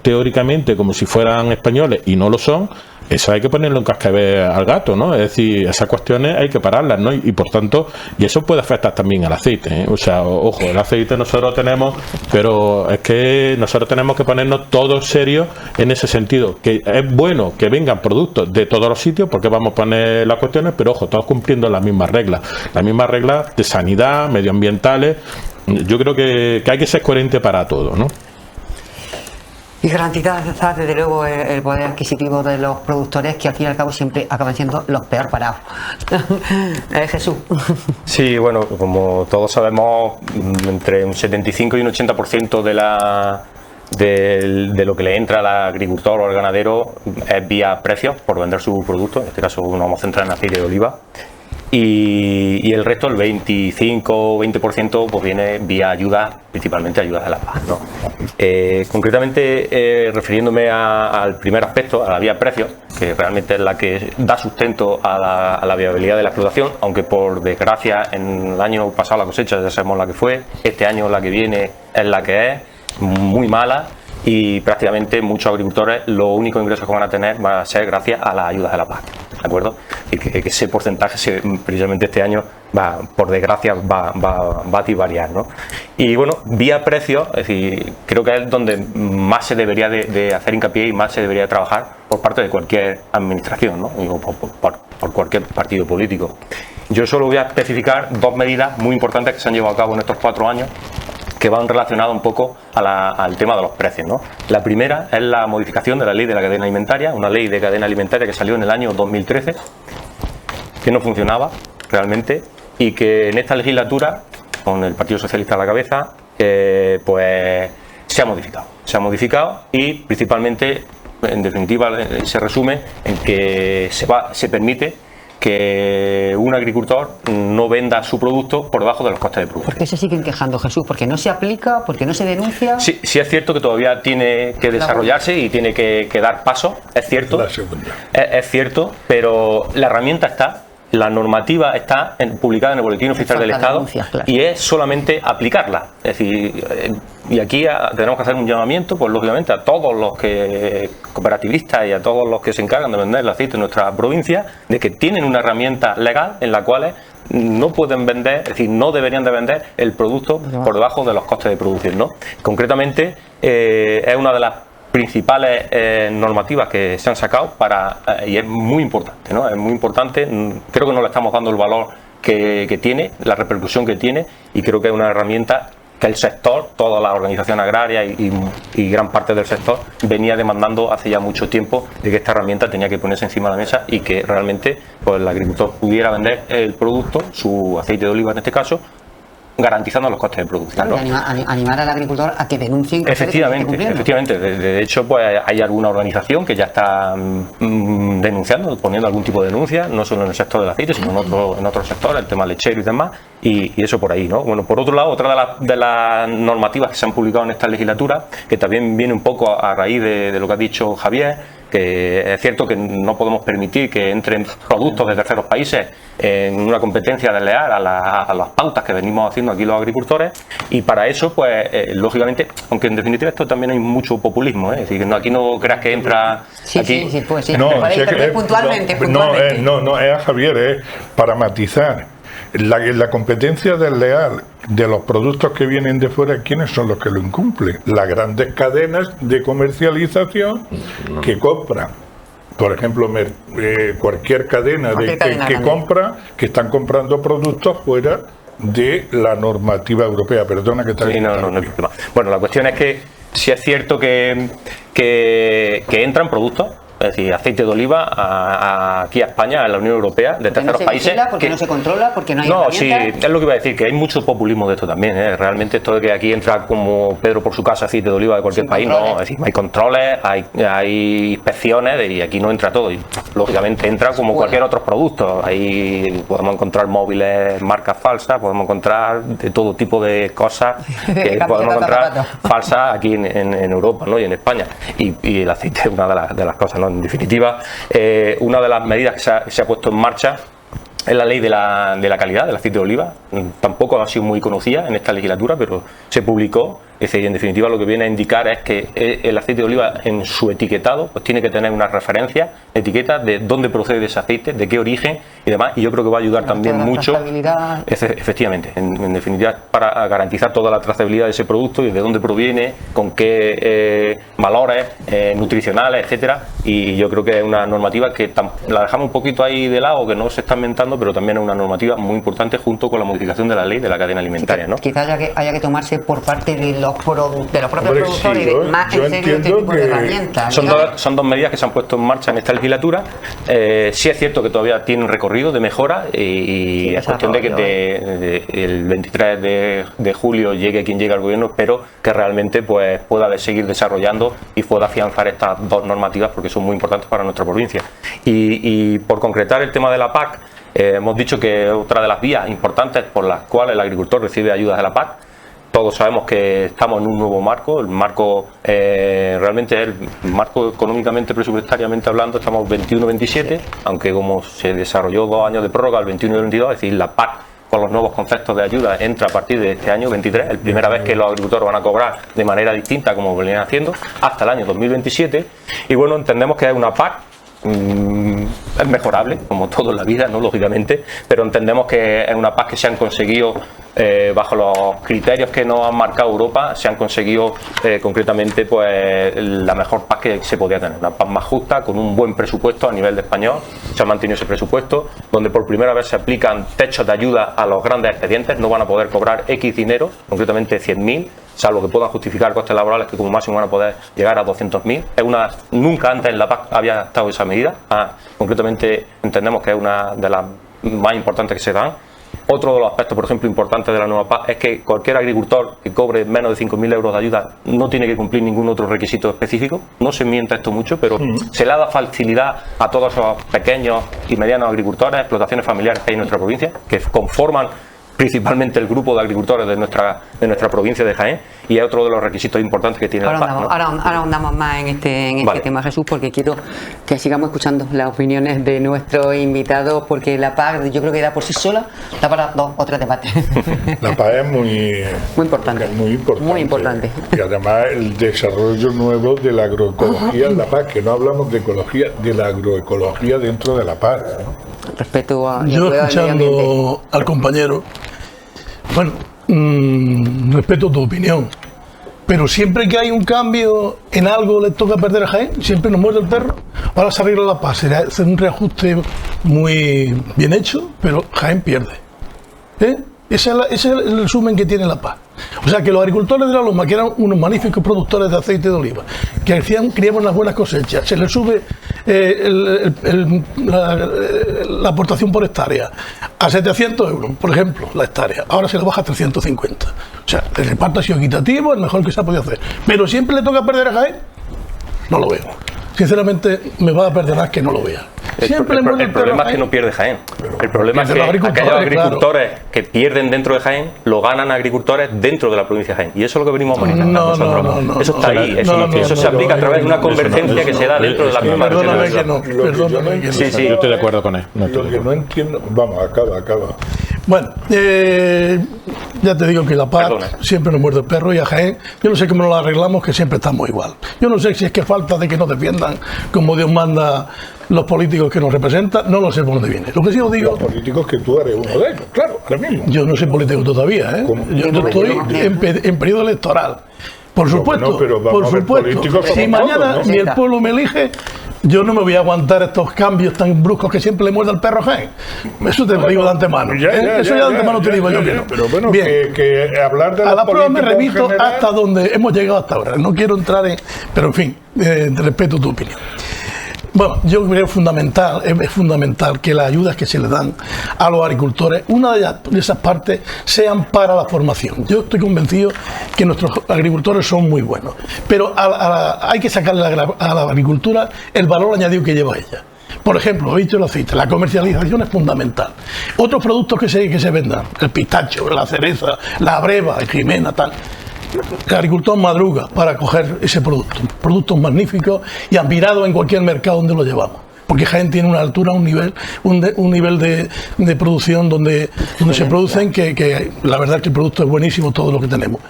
Speaker 2: teóricamente como si fueran españoles y no lo son. Eso hay que ponerle un cascabel al gato, ¿no? Es decir, esas cuestiones hay que pararlas, ¿no? Y por tanto, y eso puede afectar también al aceite, ¿eh? O sea, ojo, el aceite nosotros tenemos, pero es que nosotros tenemos que ponernos todos serios en ese sentido, que es bueno que vengan productos de todos los sitios, porque vamos a poner las cuestiones, pero ojo, todos cumpliendo las mismas reglas de sanidad, medioambientales. Yo creo que hay que ser coherente para todo, ¿no?
Speaker 1: Y garantizar desde luego el poder adquisitivo de los productores, que al fin y al cabo siempre acaban siendo los peor parados. Jesús.
Speaker 5: Sí, bueno, como todos sabemos, entre un 75 y un 80% de lo que le entra al agricultor o al ganadero es vía precios por vender su producto. En este caso nos vamos a centrar en aceite de oliva. Y el resto, el 25 o 20%, pues viene vía ayudas, principalmente ayudas de la PAC, ¿no? Concretamente, refiriéndome al primer aspecto, a la vía precios, que realmente es la que da sustento a la viabilidad de la explotación, aunque por desgracia en el año pasado la cosecha ya sabemos la que fue, este año la que viene es la que es, muy mala, y prácticamente muchos agricultores los únicos ingresos que van a tener va a ser gracias a las ayudas de la PAC, ¿de acuerdo? que ese porcentaje precisamente este año va, por desgracia, va a divariar, ¿no? Y bueno, vía precios, es decir, creo que es donde más se debería de hacer hincapié y más se debería trabajar por parte de cualquier administración, ¿no? O por cualquier partido político. Yo solo voy a especificar dos medidas muy importantes que se han llevado a cabo en estos 4 años, que van relacionadas un poco al tema de los precios, ¿no? La primera es la modificación de la ley de la cadena alimentaria, una ley de cadena alimentaria que salió en el año 2013, que no funcionaba realmente y que en esta legislatura, con el Partido Socialista a la cabeza, pues se ha modificado y principalmente, en definitiva, se resume en que se permite que un agricultor no venda su producto por debajo de los costes de producción.
Speaker 1: ¿Por qué se siguen quejando, Jesús? ¿Porque no se aplica? ¿Porque no se denuncia?
Speaker 5: Sí, sí es cierto que todavía tiene que desarrollarse y tiene que dar paso, es cierto.
Speaker 3: La segunda.
Speaker 5: Es cierto, pero la herramienta está, la normativa está publicada en el Boletín Oficial del Estado,
Speaker 1: claro.
Speaker 5: Y es solamente aplicarla. Es decir, y aquí tenemos que hacer un llamamiento, pues lógicamente a todos los cooperativistas y a todos los que se encargan de vender el aceite en nuestra provincia, de que tienen una herramienta legal en la cual no pueden vender, es decir, no deberían de vender el producto por debajo de los costes de producción, ¿no? Concretamente, es una de las principales normativas que se han sacado y es muy importante, ¿no? Es muy importante, creo que no le estamos dando el valor que tiene, la repercusión que tiene, y creo que es una herramienta que el sector, toda la organización agraria y gran parte del sector venía demandando hace ya mucho tiempo, de que esta herramienta tenía que ponerse encima de la mesa y que realmente pues, el agricultor pudiera vender el producto, su aceite de oliva en este caso, garantizando los costes de producción,
Speaker 1: Claro,
Speaker 5: ¿no?
Speaker 1: animar al agricultor a que denuncien.
Speaker 5: Efectivamente. De hecho, pues hay alguna organización que ya está denunciando, poniendo algún tipo de denuncia, no solo en el sector del aceite, sino en otros sectores, el tema lechero y demás, y eso por ahí, ¿no? Bueno, por otro lado, otra de las normativas que se han publicado en esta legislatura, que también viene un poco a raíz de lo que ha dicho Javier, que es cierto que no podemos permitir que entren productos de terceros países en una competencia desleal a las pautas que venimos haciendo aquí los agricultores, y para eso, pues, lógicamente, aunque en definitiva esto también hay mucho populismo, es decir, aquí no creas que entra...
Speaker 1: Sí, pues sí.
Speaker 3: No,
Speaker 1: puntualmente.
Speaker 3: No, es a Javier, es para matizar. La competencia desleal de los productos que vienen de fuera, ¿quiénes son los que lo incumplen? Las grandes cadenas de comercialización que compran. Por ejemplo, cualquier cadena que compra, que están comprando productos fuera de la normativa europea. Perdona que te
Speaker 5: sí, no hay problema. Bueno, la cuestión es que si es cierto que entran productos, es decir, aceite de oliva aquí a España, a la Unión Europea, de terceros países.
Speaker 1: Porque no se controla, porque no hay
Speaker 5: sí, es lo que iba a decir, que hay mucho populismo de esto también, ¿eh? Realmente esto de que aquí entra como Pedro por su casa aceite de oliva de cualquier país, no, es decir, hay controles, hay inspecciones y aquí no entra todo, y lógicamente entra como cualquier otro producto. Ahí podemos encontrar móviles, marcas falsas, podemos encontrar de todo tipo de cosas que podemos encontrar falsas aquí en Europa, ¿no? Y en España, y el aceite es una de las cosas, ¿no? En definitiva, una de las medidas que se ha puesto en marcha es la ley de la calidad del aceite de oliva. Tampoco ha sido muy conocida en esta legislatura, pero se publicó. Es decir, en definitiva, lo que viene a indicar es que el aceite de oliva, en su etiquetado, pues tiene que tener una referencia, etiqueta de dónde procede ese aceite, de qué origen y demás, y yo creo que va a ayudar también mucho, efectivamente, en definitiva, para garantizar toda la trazabilidad de ese producto y de dónde proviene, con qué valores nutricionales, etcétera, y yo creo que es una normativa que la dejamos un poquito ahí de lado, que no se está inventando, pero también es una normativa muy importante junto con la modificación de la ley de la cadena alimentaria, ¿no?
Speaker 1: Quizás haya que tomarse por parte de los propios productores,
Speaker 3: sí,
Speaker 1: más en serio este tipo de herramientas.
Speaker 5: Son dos medidas que se han puesto en marcha en esta legislatura. Sí es cierto que todavía tienen recorrido de mejora y es cuestión de que el 23 de julio llegue quien llegue al gobierno. Espero que realmente pues pueda seguir desarrollando y pueda afianzar estas dos normativas, porque son muy importantes para nuestra provincia. Y por concretar el tema de la PAC, hemos dicho que otra de las vías importantes por las cuales el agricultor recibe ayudas de la PAC. Todos sabemos que estamos en un nuevo marco, el marco realmente es el marco económicamente, presupuestariamente hablando, estamos 21-27, aunque como se desarrolló 2 años de prórroga, el 21 y el 22, es decir, la PAC con los nuevos conceptos de ayuda entra a partir de este año 23, la primera vez que los agricultores van a cobrar de manera distinta como venían haciendo, hasta el año 2027, y bueno, entendemos que es una PAC es mejorable, como todo en la vida, ¿no? Lógicamente, pero entendemos que es una PAC que se han conseguido bajo los criterios que nos ha marcado Europa, se han conseguido concretamente pues la mejor PAC que se podía tener, una PAC más justa, con un buen presupuesto a nivel de español. Se ha mantenido ese presupuesto, donde por primera vez se aplican techos de ayuda a los grandes expedientes, no van a poder cobrar X dinero, concretamente 100.000, salvo que puedan justificar costes laborales que como máximo van a poder llegar a 200.000. Nunca antes en la PAC había estado esa medida. Concretamente entendemos que es una de las más importantes que se dan. Otro de los aspectos, por ejemplo, importantes de la nueva PAC es que cualquier agricultor que cobre menos de 5.000 euros de ayuda no tiene que cumplir ningún otro requisito específico. No se mienta esto mucho, pero se le da facilidad a todos esos pequeños y medianos agricultores, explotaciones familiares que hay en nuestra provincia, que conforman principalmente el grupo de agricultores de nuestra provincia de Jaén, y es otro de los requisitos importantes que tiene la PAC, ¿no?
Speaker 1: Ahora ahondamos más en este
Speaker 5: Vale.
Speaker 1: tema, Jesús, porque quiero que sigamos escuchando las opiniones de nuestros invitados, porque la PAC yo creo que da por sí sola, da para 2 o 3 debates.
Speaker 3: La PAC es muy
Speaker 1: importante. Muy importante.
Speaker 3: Y además el desarrollo nuevo de la agroecología en la PAC, que no hablamos de ecología, de la agroecología dentro de la PAC, ¿no?
Speaker 1: Respecto a
Speaker 4: Yo escuchando al compañero, bueno, respeto tu opinión, pero siempre que hay un cambio en algo le toca perder a Jaén, siempre nos muerde el perro. Ahora se arregla la PAC, será hacer un reajuste muy bien hecho, pero Jaén pierde. Ese es el resumen que tiene la PAC. O sea que los agricultores de la Loma, que eran unos magníficos productores de aceite de oliva, que criaban unas buenas cosechas, se les sube la aportación por hectárea a 700 euros, por ejemplo, la hectárea. Ahora se le baja a 350. O sea, el reparto ha sido equitativo, el mejor que se ha podido hacer. Pero siempre le toca perder a Jaén. No lo veo. Sinceramente, me va a perdonar que no lo vea.
Speaker 5: El problema es que no pierde Jaén. El problema es que aquellos agricultores que pierden dentro de Jaén lo ganan agricultores dentro de la provincia de Jaén. Y eso es lo que venimos a manifestar nosotros.
Speaker 4: No,
Speaker 5: eso está ahí. Eso se aplica a través de una convergencia que se da dentro de la misma región.
Speaker 4: Perdóname que no.
Speaker 5: Sí,
Speaker 2: Yo estoy de acuerdo con él.
Speaker 3: Lo que no entiendo, vamos, acaba.
Speaker 4: Bueno, ya te digo que la PAC siempre nos muerde el perro, y a Jaén, yo no sé cómo nos la arreglamos, que siempre estamos igual. Yo no sé si es que falta de que nos defiendan como Dios manda los políticos que nos representan, no lo sé por dónde viene. Lo que sí os digo...
Speaker 3: Los políticos que tú eres uno de ellos, claro, ahora mismo.
Speaker 4: Yo no soy político todavía, ¿eh? Yo estoy en periodo electoral. Por supuesto,
Speaker 3: pero
Speaker 4: por supuesto. Si mañana
Speaker 3: todos,
Speaker 4: ni el pueblo me elige, yo no me voy a aguantar estos cambios tan bruscos que siempre le muerde al perro a Jaén. Eso te lo digo de antemano. Eso ya de antemano te digo yo que no.
Speaker 3: Pero bueno,
Speaker 4: bien,
Speaker 3: que hablar de
Speaker 4: a la prueba me remito
Speaker 3: general,
Speaker 4: hasta donde hemos llegado hasta ahora. No quiero entrar en... Pero en fin, respeto tu opinión. Bueno, yo creo que es fundamental que las ayudas que se le dan a los agricultores, una de esas partes, sean para la formación. Yo estoy convencido que nuestros agricultores son muy buenos, pero hay que sacarle a la agricultura el valor añadido que lleva ella. Por ejemplo, he dicho el aceite, la comercialización es fundamental. Otros productos que se vendan, el pistacho, la cereza, la breva, el jimena, tal. El agricultor madruga para coger ese producto, productos magníficos y admirados en cualquier mercado donde lo llevamos. Porque Jaén tiene una altura, un nivel de producción donde se producen que la verdad es que el producto es buenísimo, todo lo que tenemos.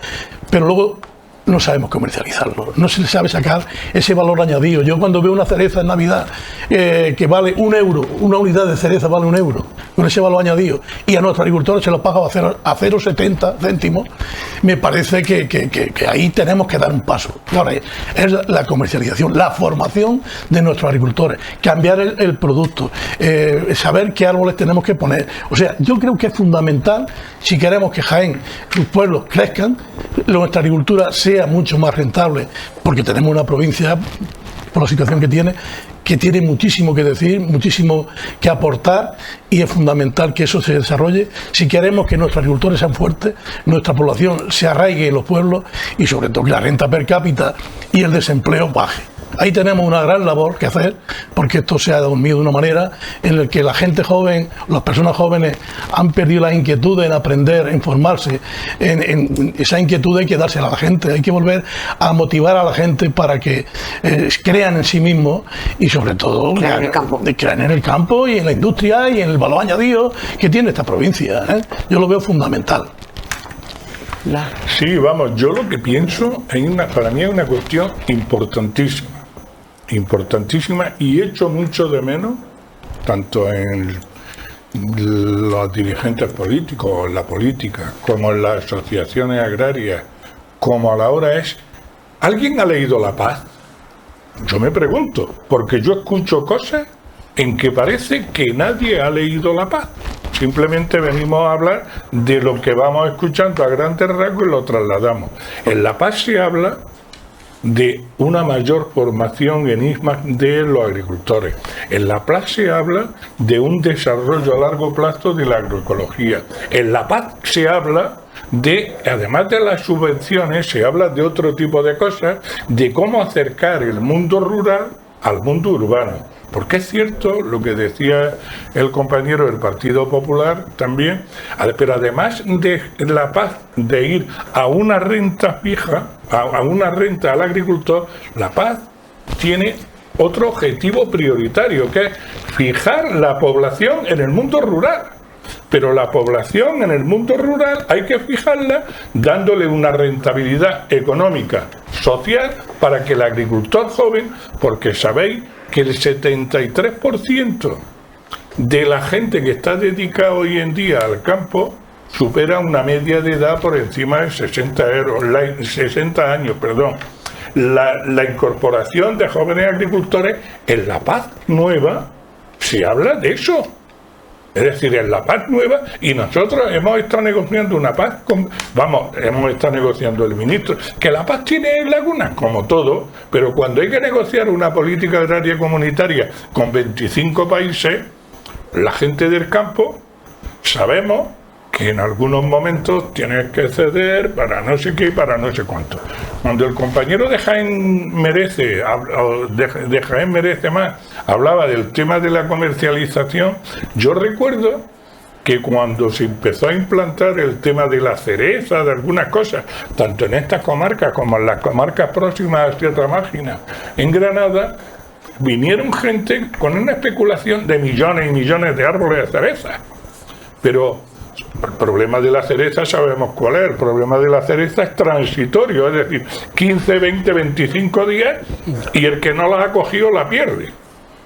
Speaker 4: Pero luego no sabemos comercializarlo, no se le sabe sacar ese valor añadido. Yo cuando veo una cereza en Navidad que vale 1 euro, una unidad de cereza vale 1 euro, con ese valor añadido, y a nuestros agricultores se los paga a 0,70 céntimos, me parece que ahí tenemos que dar un paso. Ahora, es la comercialización, la formación de nuestros agricultores, cambiar el producto, saber qué árboles tenemos que poner. O sea, yo creo que es fundamental, si queremos que Jaén, sus pueblos crezcan, nuestra agricultura sea mucho más rentable, porque tenemos una provincia, por la situación que tiene muchísimo que decir, muchísimo que aportar, y es fundamental que eso se desarrolle si queremos que nuestros agricultores sean fuertes, nuestra población se arraigue en los pueblos y sobre todo que la renta per cápita y el desempleo baje. Ahí tenemos una gran labor que hacer, porque esto se ha dormido de una manera en la que la gente joven, las personas jóvenes han perdido la inquietud en aprender, en formarse. En esa inquietud hay que dársela a la gente, hay que volver a motivar a la gente para que crean en sí mismos y sobre todo crean en el campo y en la industria y en el valor añadido que tiene esta provincia. Yo lo veo fundamental.
Speaker 3: Sí, vamos, yo lo que pienso, para mí es una cuestión importantísima. importantísima, y echo mucho de menos, tanto en los dirigentes políticos, en la política, como en las asociaciones agrarias, como a la hora es, ¿alguien ha leído La Paz? Yo me pregunto, porque yo escucho cosas en que parece que nadie ha leído La Paz. Simplemente venimos a hablar de lo que vamos escuchando a grandes rasgos y lo trasladamos. En La Paz se habla de una mayor formación en ISMA de los agricultores. En La Paz se habla de un desarrollo a largo plazo de la agroecología. En La Paz se habla de, además de las subvenciones, se habla de otro tipo de cosas, de cómo acercar el mundo rural al mundo urbano. Porque es cierto lo que decía el compañero del Partido Popular también, pero además de La Paz, de ir a una renta fija, a una renta al agricultor, La Paz tiene otro objetivo prioritario, que es fijar la población en el mundo rural. Pero la población en el mundo rural hay que fijarla dándole una rentabilidad económica, social, para que el agricultor joven, porque sabéis que el 73% de la gente que está dedicada hoy en día al campo supera una media de edad por encima de 60 años. La incorporación de jóvenes agricultores en La Paz Nueva se habla de eso. Es decir, en La Paz Nueva, y nosotros hemos estado negociando una paz hemos estado negociando el ministro, que La Paz tiene lagunas, como todo, pero cuando hay que negociar una política agraria comunitaria con 25 países, la gente del campo sabemos que en algunos momentos tienes que ceder para no sé qué y para no sé cuánto. Cuando el compañero de Jaén Merece Más hablaba del tema de la comercialización, yo recuerdo que cuando se empezó a implantar el tema de la cereza, de algunas cosas, tanto en estas comarcas como en las comarcas próximas a Sierra Mágina, en Granada, vinieron gente con una especulación de millones y millones de árboles de cereza. Pero el problema de la cereza sabemos cuál es. El problema de la cereza es transitorio, es decir, 15, 20, 25 días, y el que no la ha cogido la pierde.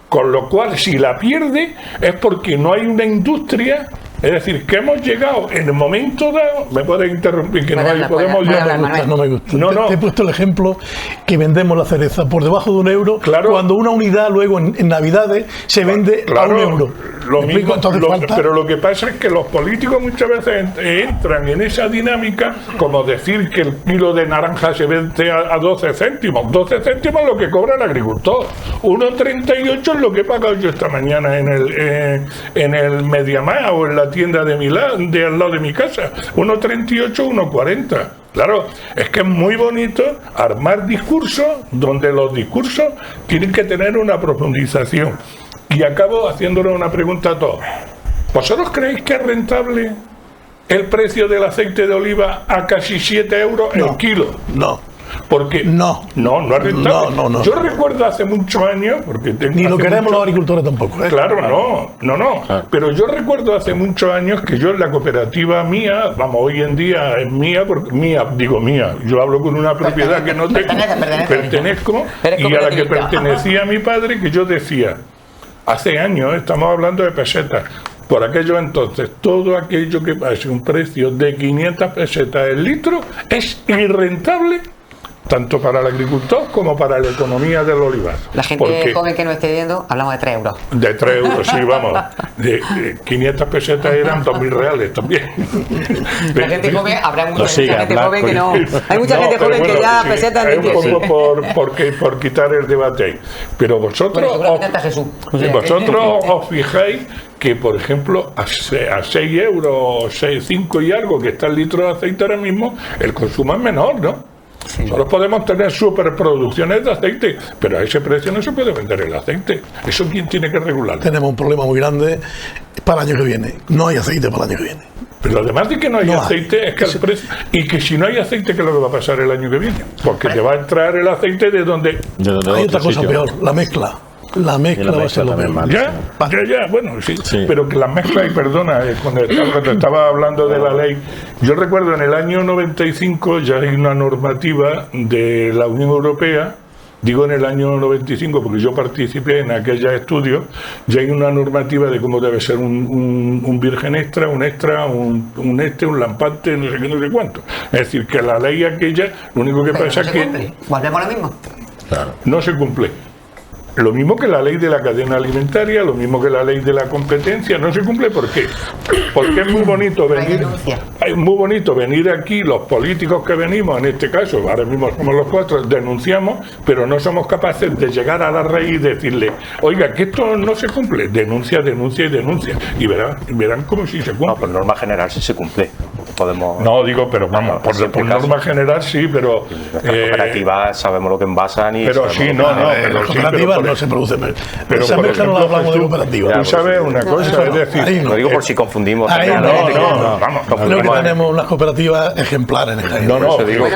Speaker 3: Con lo cual, si la pierde es porque no hay una industria. Es decir, que hemos llegado en el momento dado. Me puedes interrumpir, que
Speaker 4: no me gusta. Te he puesto el ejemplo que vendemos la cereza por debajo de €1,
Speaker 3: claro,
Speaker 4: cuando una unidad luego en Navidades se vende a €1.
Speaker 3: Lo mismo, pero lo que pasa es que los políticos muchas veces entran en esa dinámica, como decir que el kilo de naranja se vende a 12 céntimos. 12 céntimos es lo que cobra el agricultor. 1,38 es lo que he pagado yo esta mañana en el Mediamar o en la tienda de Milán, de al lado de mi casa. 1,38, 1,40. Claro, es que es muy bonito armar discursos donde los discursos tienen que tener una profundización. Y acabo haciéndole una pregunta a todos. ¿Vosotros creéis que es rentable el precio del aceite de oliva a casi 7 euros el kilo?
Speaker 4: No.
Speaker 3: Porque no es rentable.
Speaker 4: No.
Speaker 3: Yo recuerdo hace muchos años, porque
Speaker 4: ni lo queremos los agricultores tampoco.
Speaker 3: Claro, no. Pero yo recuerdo hace muchos años que yo en la cooperativa mía, hoy en día es mía, yo hablo con una propiedad que no tengo, pertenezco, y a la que pertenecía mi padre, que yo decía, hace años, estamos hablando de pesetas, por aquello entonces, todo aquello que pase un precio de 500 pesetas el litro es irrentable, tanto para el agricultor como para la economía del olivar.
Speaker 1: La gente joven que no esté viendo, hablamos de 3 euros.
Speaker 3: De 3 euros, sí, vamos. De 500 pesetas eran 2.000 reales también.
Speaker 1: La gente joven, habrá mucha gente joven que no. Hay mucha gente joven que ya pesetas
Speaker 3: ni tiene. Un poco por quitar el debate ahí. Pero vosotros os fijáis que, por ejemplo, a 6 euros, 5 y algo que está el litro de aceite ahora mismo, el consumo es menor, ¿no? Sí. Nosotros podemos tener superproducciones de aceite, pero a ese precio no se puede vender el aceite. ¿Eso quién tiene que regular?
Speaker 4: Tenemos un problema muy grande para el año que viene. No hay aceite para el año que viene.
Speaker 3: Pero además de que no hay aceite, es que el precio. Y que si no hay aceite, ¿qué es lo que va a pasar el año que viene? Porque te va a entrar el aceite de donde.
Speaker 4: Hay otra cosa peor, la mezcla. La mezcla va a ser lo peor.
Speaker 3: Bueno, sí. Pero que la mezcla, y perdona, cuando estaba hablando de la ley, yo recuerdo en el año 95 ya hay una normativa de la Unión Europea Digo en el año 95 porque yo participé en aquellos estudios, ya hay una normativa de cómo debe ser un virgen extra, un lampante, no sé qué, no sé cuánto. Es decir, que la ley aquella, lo único que pasa es que
Speaker 1: volvemos a lo mismo.
Speaker 3: no se cumple. Lo mismo que la ley de la cadena alimentaria, lo mismo que la ley de la competencia, no se cumple. ¿Por qué? Porque es muy bonito venir aquí, los políticos que venimos, en este caso, ahora mismo somos los 4, denunciamos, pero no somos capaces de llegar a la raíz y decirle, oiga, que esto no se cumple, denuncia, denuncia y denuncia. Y verán como si se cumple.
Speaker 5: No, por norma general sí se cumple. Podemos...
Speaker 3: No, digo, pero vamos, por norma general sí, pero...
Speaker 5: Nuestras cooperativas sabemos lo que envasan y...
Speaker 3: Pero sí, no, pero sí, pero
Speaker 4: no se produce mezcla.
Speaker 3: Pero
Speaker 4: esa
Speaker 3: por
Speaker 4: mezcla
Speaker 3: ejemplo,
Speaker 4: no la hablamos de
Speaker 3: Jesús,
Speaker 4: cooperativa.
Speaker 3: tú sabes una cosa, es decir...
Speaker 4: ahí
Speaker 5: Lo digo por si confundimos.
Speaker 4: Ahí
Speaker 5: también,
Speaker 3: vamos,
Speaker 4: Creo que tenemos unas cooperativas ejemplares en Jaén.
Speaker 3: No,
Speaker 5: Por eso digo,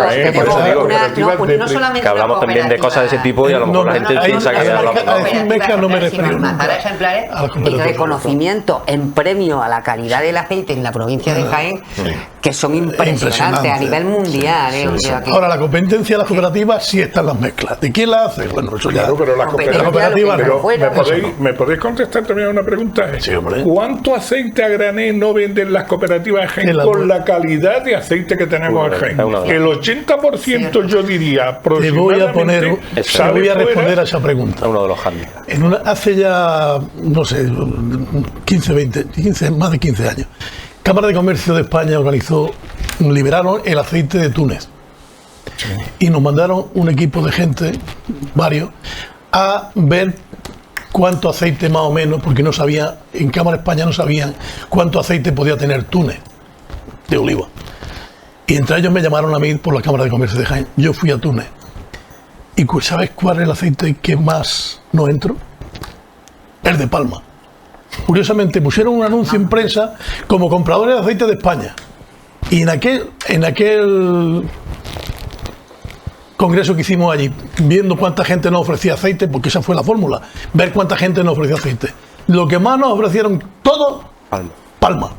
Speaker 1: no solamente
Speaker 5: que hablamos también de cosas de ese tipo y a lo mejor la gente piensa que hablamos
Speaker 4: a decir mezcla no me refiero nunca
Speaker 1: ejemplares
Speaker 4: a las
Speaker 1: y
Speaker 4: cooperativas.
Speaker 1: reconocimiento en premio a la calidad del aceite en la provincia de Jaén, que son impresionantes a nivel mundial. O sea, que...
Speaker 4: Ahora, la competencia de las cooperativas sí están las mezclas. ¿De quién las hace? Bueno, eso ya...
Speaker 3: Claro, pero las cooperativas...
Speaker 1: Pero
Speaker 3: ¿me podéis contestar también a una pregunta?
Speaker 4: Sí, hombre.
Speaker 3: ¿Cuánto aceite a granel no venden las cooperativas en Jaén con la calidad de aceite que tenemos en Jaén? El 80% yo diría
Speaker 4: Te voy a poner...
Speaker 3: sale
Speaker 4: Te voy a
Speaker 3: fuera.
Speaker 4: responder a esa pregunta.
Speaker 5: Es uno de los handicaps.
Speaker 4: Hace ya, no sé, 15, más de 15 años, Cámara de Comercio de España liberaron el aceite de Túnez. Sí. Y nos mandaron un equipo de gente, varios, a ver cuánto aceite más o menos, porque no sabían, en Cámara de España no sabían cuánto aceite podía tener Túnez de oliva. Y entre ellos me llamaron a mí por la Cámara de Comercio de Jaén. Yo fui a Túnez. ¿Y sabes cuál es el aceite que más no entró? El de palma. Curiosamente pusieron un anuncio en prensa como compradores de aceite de España. Y en aquel congreso que hicimos allí, viendo cuánta gente nos ofrecía aceite, porque esa fue la fórmula, ver cuánta gente nos ofrecía aceite. Lo que más nos ofrecieron todo, palma.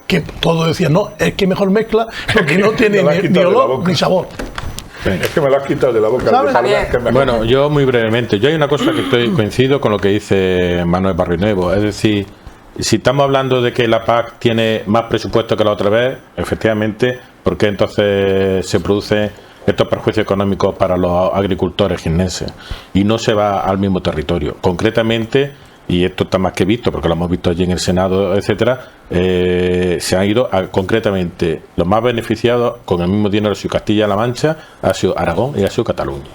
Speaker 4: Que todos decían, no, es que mejor mezcla, porque no tiene ni olor ni sabor.
Speaker 3: Es que me lo has quitado de la boca.
Speaker 2: Bueno, yo muy brevemente, yo hay una cosa que coincido con lo que dice Manuel Barrionuevo, es decir, si estamos hablando de que la PAC tiene más presupuesto que la otra vez, efectivamente, ¿por qué entonces se producen estos perjuicios económicos para los agricultores jiennenses y no se va al mismo territorio? Concretamente, y esto está más que visto porque lo hemos visto allí en el Senado, etcétera, se han ido concretamente los más beneficiados con el mismo dinero ha sido Castilla-La Mancha, ha sido Aragón y ha sido Cataluña.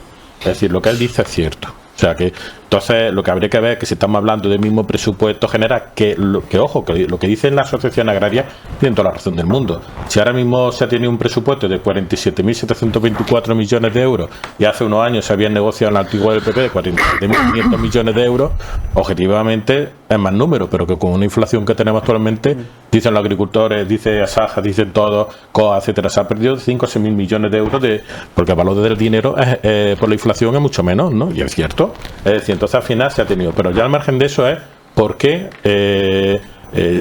Speaker 2: Es decir, lo que él dice es cierto. O sea que entonces lo que habría que ver es que si estamos hablando del mismo presupuesto general, ojo, que lo que dicen la asociación agraria tiene toda la razón del mundo. Si ahora mismo se ha tenido un presupuesto de 47.724 millones de euros y hace unos años se habían negociado en la antigua del PP de 47.500 millones de euros, objetivamente es más número, pero que con una inflación que tenemos actualmente, dicen los agricultores, dice Asaja, dicen todos, COA, etcétera, se ha perdido 5 o 6.000 millones de euros porque el valor del dinero por la inflación es mucho menos, ¿no? Y es cierto. Es decir, entonces al final se ha tenido, pero ya al margen de eso es por qué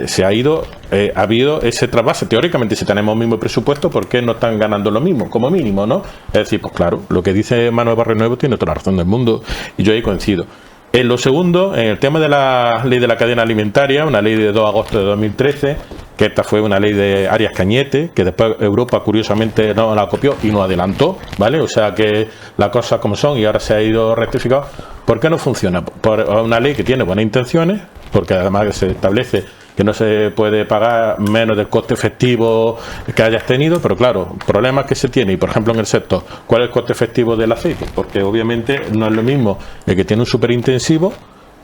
Speaker 2: se ha ido, ha habido ese trasvase. Teóricamente, si tenemos el mismo presupuesto, ¿por qué no están ganando lo mismo? Como mínimo, ¿no? Es decir, pues claro, lo que dice Manuel Barrionuevo tiene toda la razón del mundo y yo ahí coincido. En lo segundo, en el tema de la ley de la cadena alimentaria, una ley de 2 de agosto de 2013, que esta fue una ley de Arias Cañete, que después Europa curiosamente no la copió y no adelantó, ¿vale? O sea que las cosas como son y ahora se ha ido rectificado. ¿Por qué no funciona? Por una ley que tiene buenas intenciones, porque además se establece que no se puede pagar menos del coste efectivo que hayas tenido, pero claro, problemas que se tiene, y por ejemplo en el sector, ¿cuál es el coste efectivo del aceite? Porque obviamente no es lo mismo el que tiene un superintensivo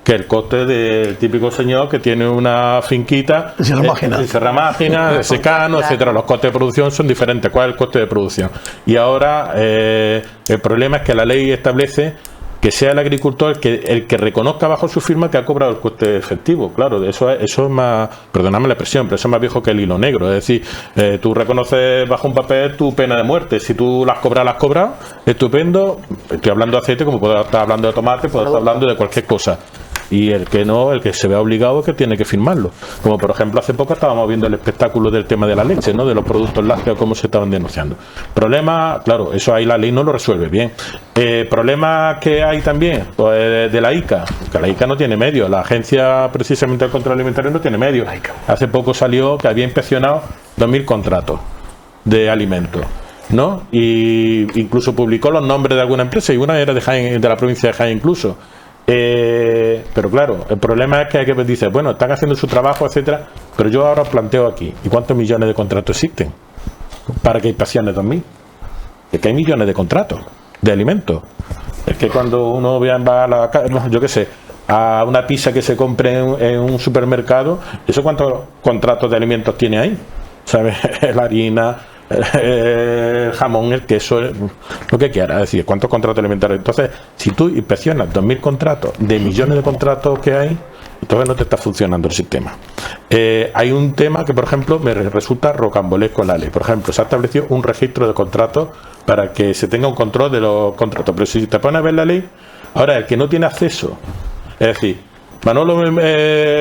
Speaker 2: que el coste del típico señor que tiene una finquita en Serra Mágina, de secano, etcétera. Los costes de producción son diferentes. ¿Cuál es el coste de producción? Y ahora el problema es que la ley establece que sea el agricultor el que reconozca bajo su firma que ha cobrado el coste efectivo. Claro, eso es más, perdóname la expresión, pero eso es más viejo que el hilo negro. Es decir, tú reconoces bajo un papel tu pena de muerte. Si tú las cobras, estupendo. Estoy hablando de aceite como puedo estar hablando de tomate, puedo estar hablando de cualquier cosa. y el que no, el que se vea obligado es que tiene que firmarlo. Como por ejemplo hace poco estábamos viendo el espectáculo del tema de la leche, ¿no? De los productos lácteos, cómo se estaban denunciando. Problema, claro, eso ahí la ley no lo resuelve bien. Problema que hay también pues, de la ICA, que la ICA no tiene medios, la Agencia precisamente del Control Alimentario no tiene medios. Hace poco salió que había inspeccionado 2.000 contratos de alimentos, ¿no? Y incluso publicó los nombres de alguna empresa, y una era de Jaén, de la provincia de Jaén incluso. Pero claro, el problema es que hay que decir, bueno, están haciendo su trabajo, etcétera, pero yo ahora planteo aquí, ¿y cuántos millones de contratos existen para que inspeccione 2.000? Es que hay millones de contratos de alimentos. Es que cuando uno va a la, yo qué sé, a una pizza que se compre en un supermercado, ¿eso cuántos contratos de alimentos tiene ahí? ¿Sabes? La harina, el jamón, el queso, lo que quiera, es decir, cuántos contratos alimentarios. Entonces, si tú inspeccionas 2.000 contratos de millones de contratos que hay, entonces no te está funcionando el sistema. Hay un tema que, por ejemplo, me resulta rocambolesco en la ley. Por ejemplo, se ha establecido un registro de contratos para que se tenga un control de los contratos, pero si te pones a ver la ley, ahora el que no tiene acceso, es decir, Manolo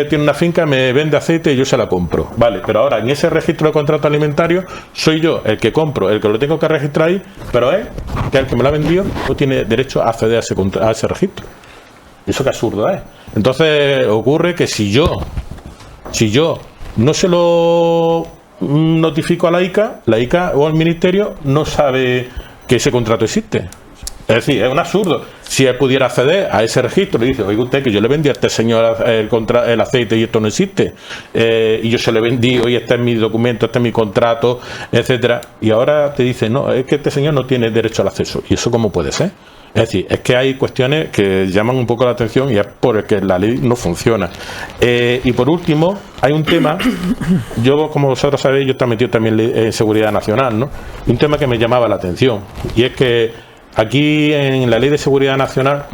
Speaker 2: tiene una finca, me vende aceite y yo se la compro, vale, pero ahora en ese registro de contrato alimentario soy yo el que compro, el que lo tengo que registrar ahí, pero él, que es el que me lo ha vendido, no tiene derecho a acceder a ese registro. Eso qué absurdo es. Entonces ocurre que si yo no se lo notifico a la ICA o al ministerio no sabe que ese contrato existe. Es decir, es un absurdo. Si él pudiera acceder a ese registro y dice, oiga usted, que yo le vendí a este señor el aceite y esto no existe, y yo se lo vendí, oye, este es mi documento, este es mi contrato, etcétera, y ahora te dice, no, es que este señor no tiene derecho al acceso. ¿Y eso cómo puede ser? Es decir, es que hay cuestiones que llaman un poco la atención y es por el que la ley no funciona. Y por último, hay un tema, yo como vosotros sabéis, yo estoy metido también en seguridad nacional, ¿no? Un tema que me llamaba la atención, y es que aquí en la Ley de Seguridad Nacional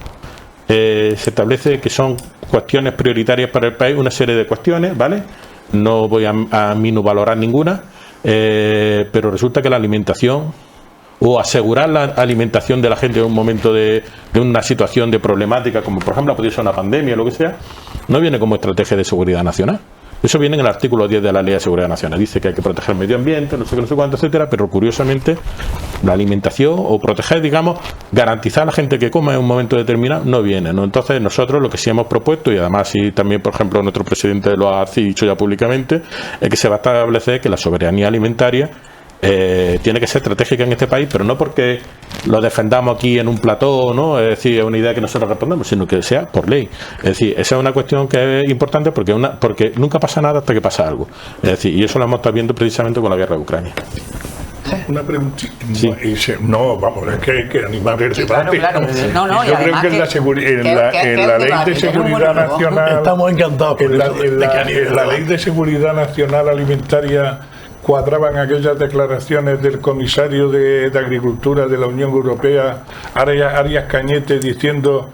Speaker 2: se establece que son cuestiones prioritarias para el país, una serie de cuestiones, ¿vale? No voy a minusvalorar ninguna, pero resulta que la alimentación o asegurar la alimentación de la gente en un momento de una situación de problemática, como por ejemplo puede ser una pandemia o lo que sea, no viene como estrategia de seguridad nacional. Eso viene en el artículo 10 de la Ley de Seguridad Nacional. Dice que hay que proteger el medio ambiente, no sé qué, no sé cuánto, etcétera, pero curiosamente la alimentación o proteger, digamos, garantizar a la gente que coma en un momento determinado no viene, ¿no? Entonces nosotros lo que sí hemos propuesto, y además sí también, por ejemplo, nuestro presidente lo ha dicho ya públicamente, es que se va a establecer que la soberanía alimentaria tiene que ser estratégica en este país, pero no porque lo defendamos aquí en un plató, ¿no? Es decir, es una idea que nosotros respondemos, sino que sea por ley. Es decir, esa es una cuestión que es importante porque nunca pasa nada hasta que pasa algo. Es decir, y eso lo hemos estado viendo precisamente con la guerra de Ucrania.
Speaker 3: Una preguntita.
Speaker 2: Sí.
Speaker 3: No, vamos, es que hay que animar el
Speaker 1: Sí,
Speaker 3: debate.
Speaker 1: claro. No,
Speaker 3: Yo creo que en la Ley de Seguridad Nacional,
Speaker 4: estamos encantados por eso,
Speaker 3: en la Ley de Seguridad Nacional Alimentaria cuadraban aquellas declaraciones del comisario de Agricultura de la Unión Europea, Arias Cañete, diciendo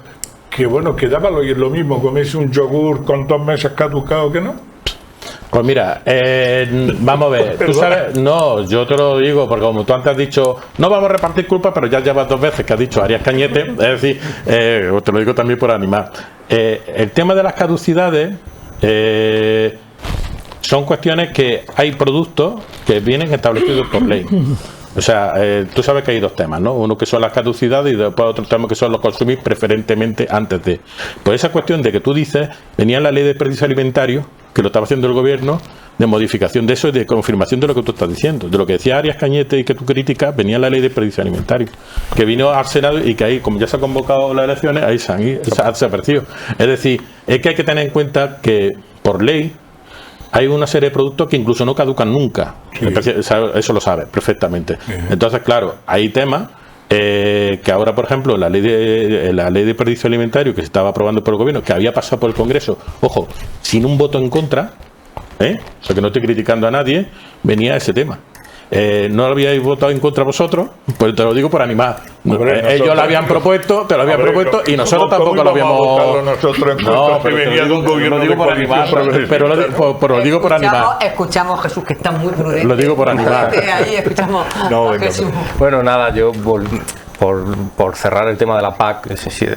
Speaker 3: que bueno, que daba lo mismo comerse un yogur con 2 meses caducado que no.
Speaker 2: Pues mira, vamos a ver, tú sabes, no, yo te lo digo porque como tú antes has dicho, no vamos a repartir culpa, pero ya llevas 2 veces que has dicho Arias Cañete, es decir, te lo digo también por animar. El tema de las caducidades son cuestiones que hay productos que vienen establecidos por ley. O sea, tú sabes que hay 2 temas, ¿no? Uno que son las caducidades y después otro tema que son los consumir preferentemente antes de. Pues esa cuestión de que tú dices, venía en la Ley de Desperdicio Alimentario, que lo estaba haciendo el gobierno, de modificación de eso y de confirmación de lo que tú estás diciendo. De lo que decía Arias Cañete y que tú criticas, venía en la Ley de Desperdicio Alimentario, que vino al Senado y que ahí, como ya se han convocado las elecciones, ahí se ha desaparecido. Es decir, es que hay que tener en cuenta que por ley hay una serie de productos que incluso no caducan nunca. Sí. Eso lo sabes perfectamente. Entonces, claro, hay temas que ahora, por ejemplo, la ley de desperdicio alimentario que se estaba aprobando por el gobierno, que había pasado por el Congreso, ojo, sin un voto en contra, o sea que no estoy criticando a nadie, venía ese tema. ¿No habíais votado en contra vosotros? Pues te lo digo por animar. Ellos lo habían propuesto, te lo habían propuesto y nosotros tampoco lo habíamos.
Speaker 3: No, pero venía de un gobierno.
Speaker 2: Lo digo por animar, pero lo digo por animar.
Speaker 1: Escuchamos, Jesús, que está muy prudente.
Speaker 2: Lo digo por animar.
Speaker 1: Ahí escuchamos a Jesús.
Speaker 5: Bueno, nada, yo por cerrar el tema de la PAC, se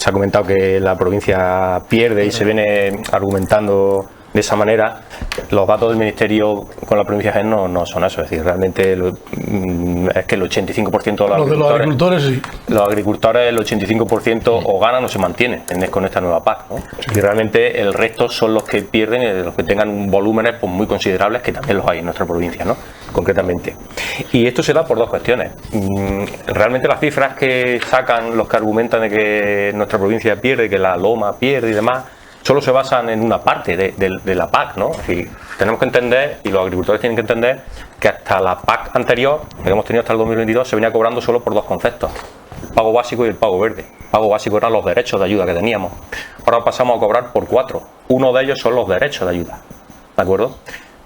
Speaker 5: ha comentado que la provincia pierde y se viene argumentando de esa manera. Los datos del Ministerio con la provincia de Jaén no son eso, es decir, realmente es que el 85% de
Speaker 4: los agricultores sí.
Speaker 5: Los agricultores, el 85% o ganan o se mantienen con esta nueva PAC, ¿no? Y realmente el resto son los que pierden, los que tengan volúmenes pues, muy considerables, que también los hay en nuestra provincia, ¿no? Concretamente. Y esto se da por dos cuestiones. Realmente las cifras que sacan los que argumentan de que nuestra provincia pierde, que la Loma pierde y demás, solo se basan en una parte de la PAC, ¿no? Es decir, tenemos que entender, y los agricultores tienen que entender, que hasta la PAC anterior, que hemos tenido hasta el 2022, se venía cobrando solo por dos conceptos: el pago básico y el pago verde. El pago básico eran los derechos de ayuda que teníamos. Ahora pasamos a cobrar por 4. Uno de ellos son los derechos de ayuda, ¿de acuerdo?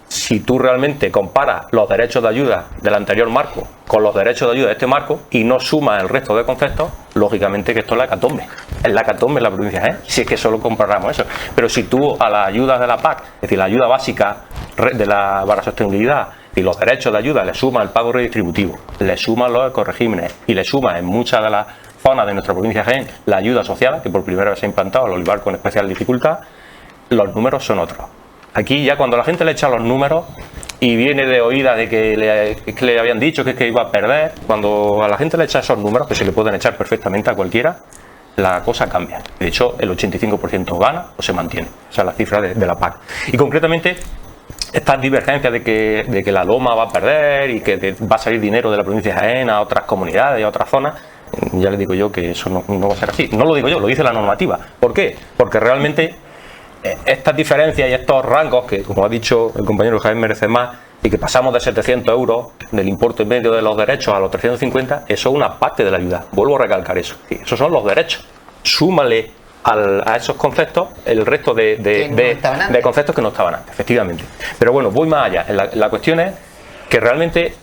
Speaker 5: Si tú realmente comparas los derechos de ayuda del anterior marco con los derechos de ayuda de este marco y no sumas el resto de conceptos, lógicamente que esto es la hecatombe. Es la hecatombe en la provincia, ¿eh? Si es que solo comparamos eso. Pero si tú a las ayudas de la PAC, es decir, la ayuda básica de para sostenibilidad y los derechos de ayuda, le sumas el pago redistributivo, le sumas los ecoregímenes y le sumas en muchas de las zonas de nuestra provincia de Jaén la ayuda asociada, que por primera vez se ha implantado el olivar con especial dificultad, los números son otros. Aquí ya cuando la gente le echa los números y viene de oída de que le habían dicho que es que iba a perder, cuando a la gente le echa esos números, que se le pueden echar perfectamente a cualquiera, la cosa cambia. De hecho, el 85% gana o se mantiene. Esa es la cifra de la PAC. Y concretamente, estas divergencias de que la Loma va a perder y que va a salir dinero de la provincia de Jaén a otras comunidades y a otras zonas, ya les digo yo que eso no va a ser así. No lo digo yo, lo dice la normativa. ¿Por qué? Porque realmente estas diferencias y estos rangos, que como ha dicho el compañero Jaén, merecen más, y que pasamos de 700 euros del importe medio de los derechos a los 350, eso es una parte de la ayuda. Vuelvo a recalcar eso. Esos son los derechos. Súmale a esos conceptos el resto de conceptos que no estaban antes, efectivamente. Pero bueno, voy más allá. La cuestión es que realmente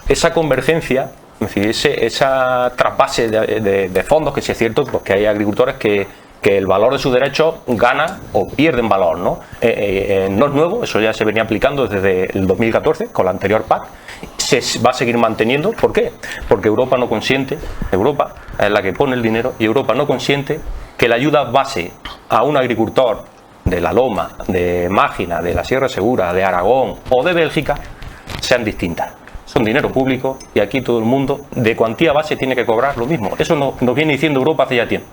Speaker 5: esa convergencia, es decir, esa trasvase de fondos, que sí es cierto, pues que hay agricultores que el valor de sus derechos gana o pierden valor, ¿no? No es nuevo, eso ya se venía aplicando desde el 2014 con la anterior PAC, se va a seguir manteniendo. ¿Por qué? Porque Europa no consiente, Europa es la que pone el dinero, y Europa no consiente que la ayuda base a un agricultor de la Loma, de Mágina, de la Sierra Segura, de Aragón o de Bélgica sean distintas. Son dinero público y aquí todo el mundo de cuantía base tiene que cobrar lo mismo. Eso nos viene diciendo Europa hace ya tiempo.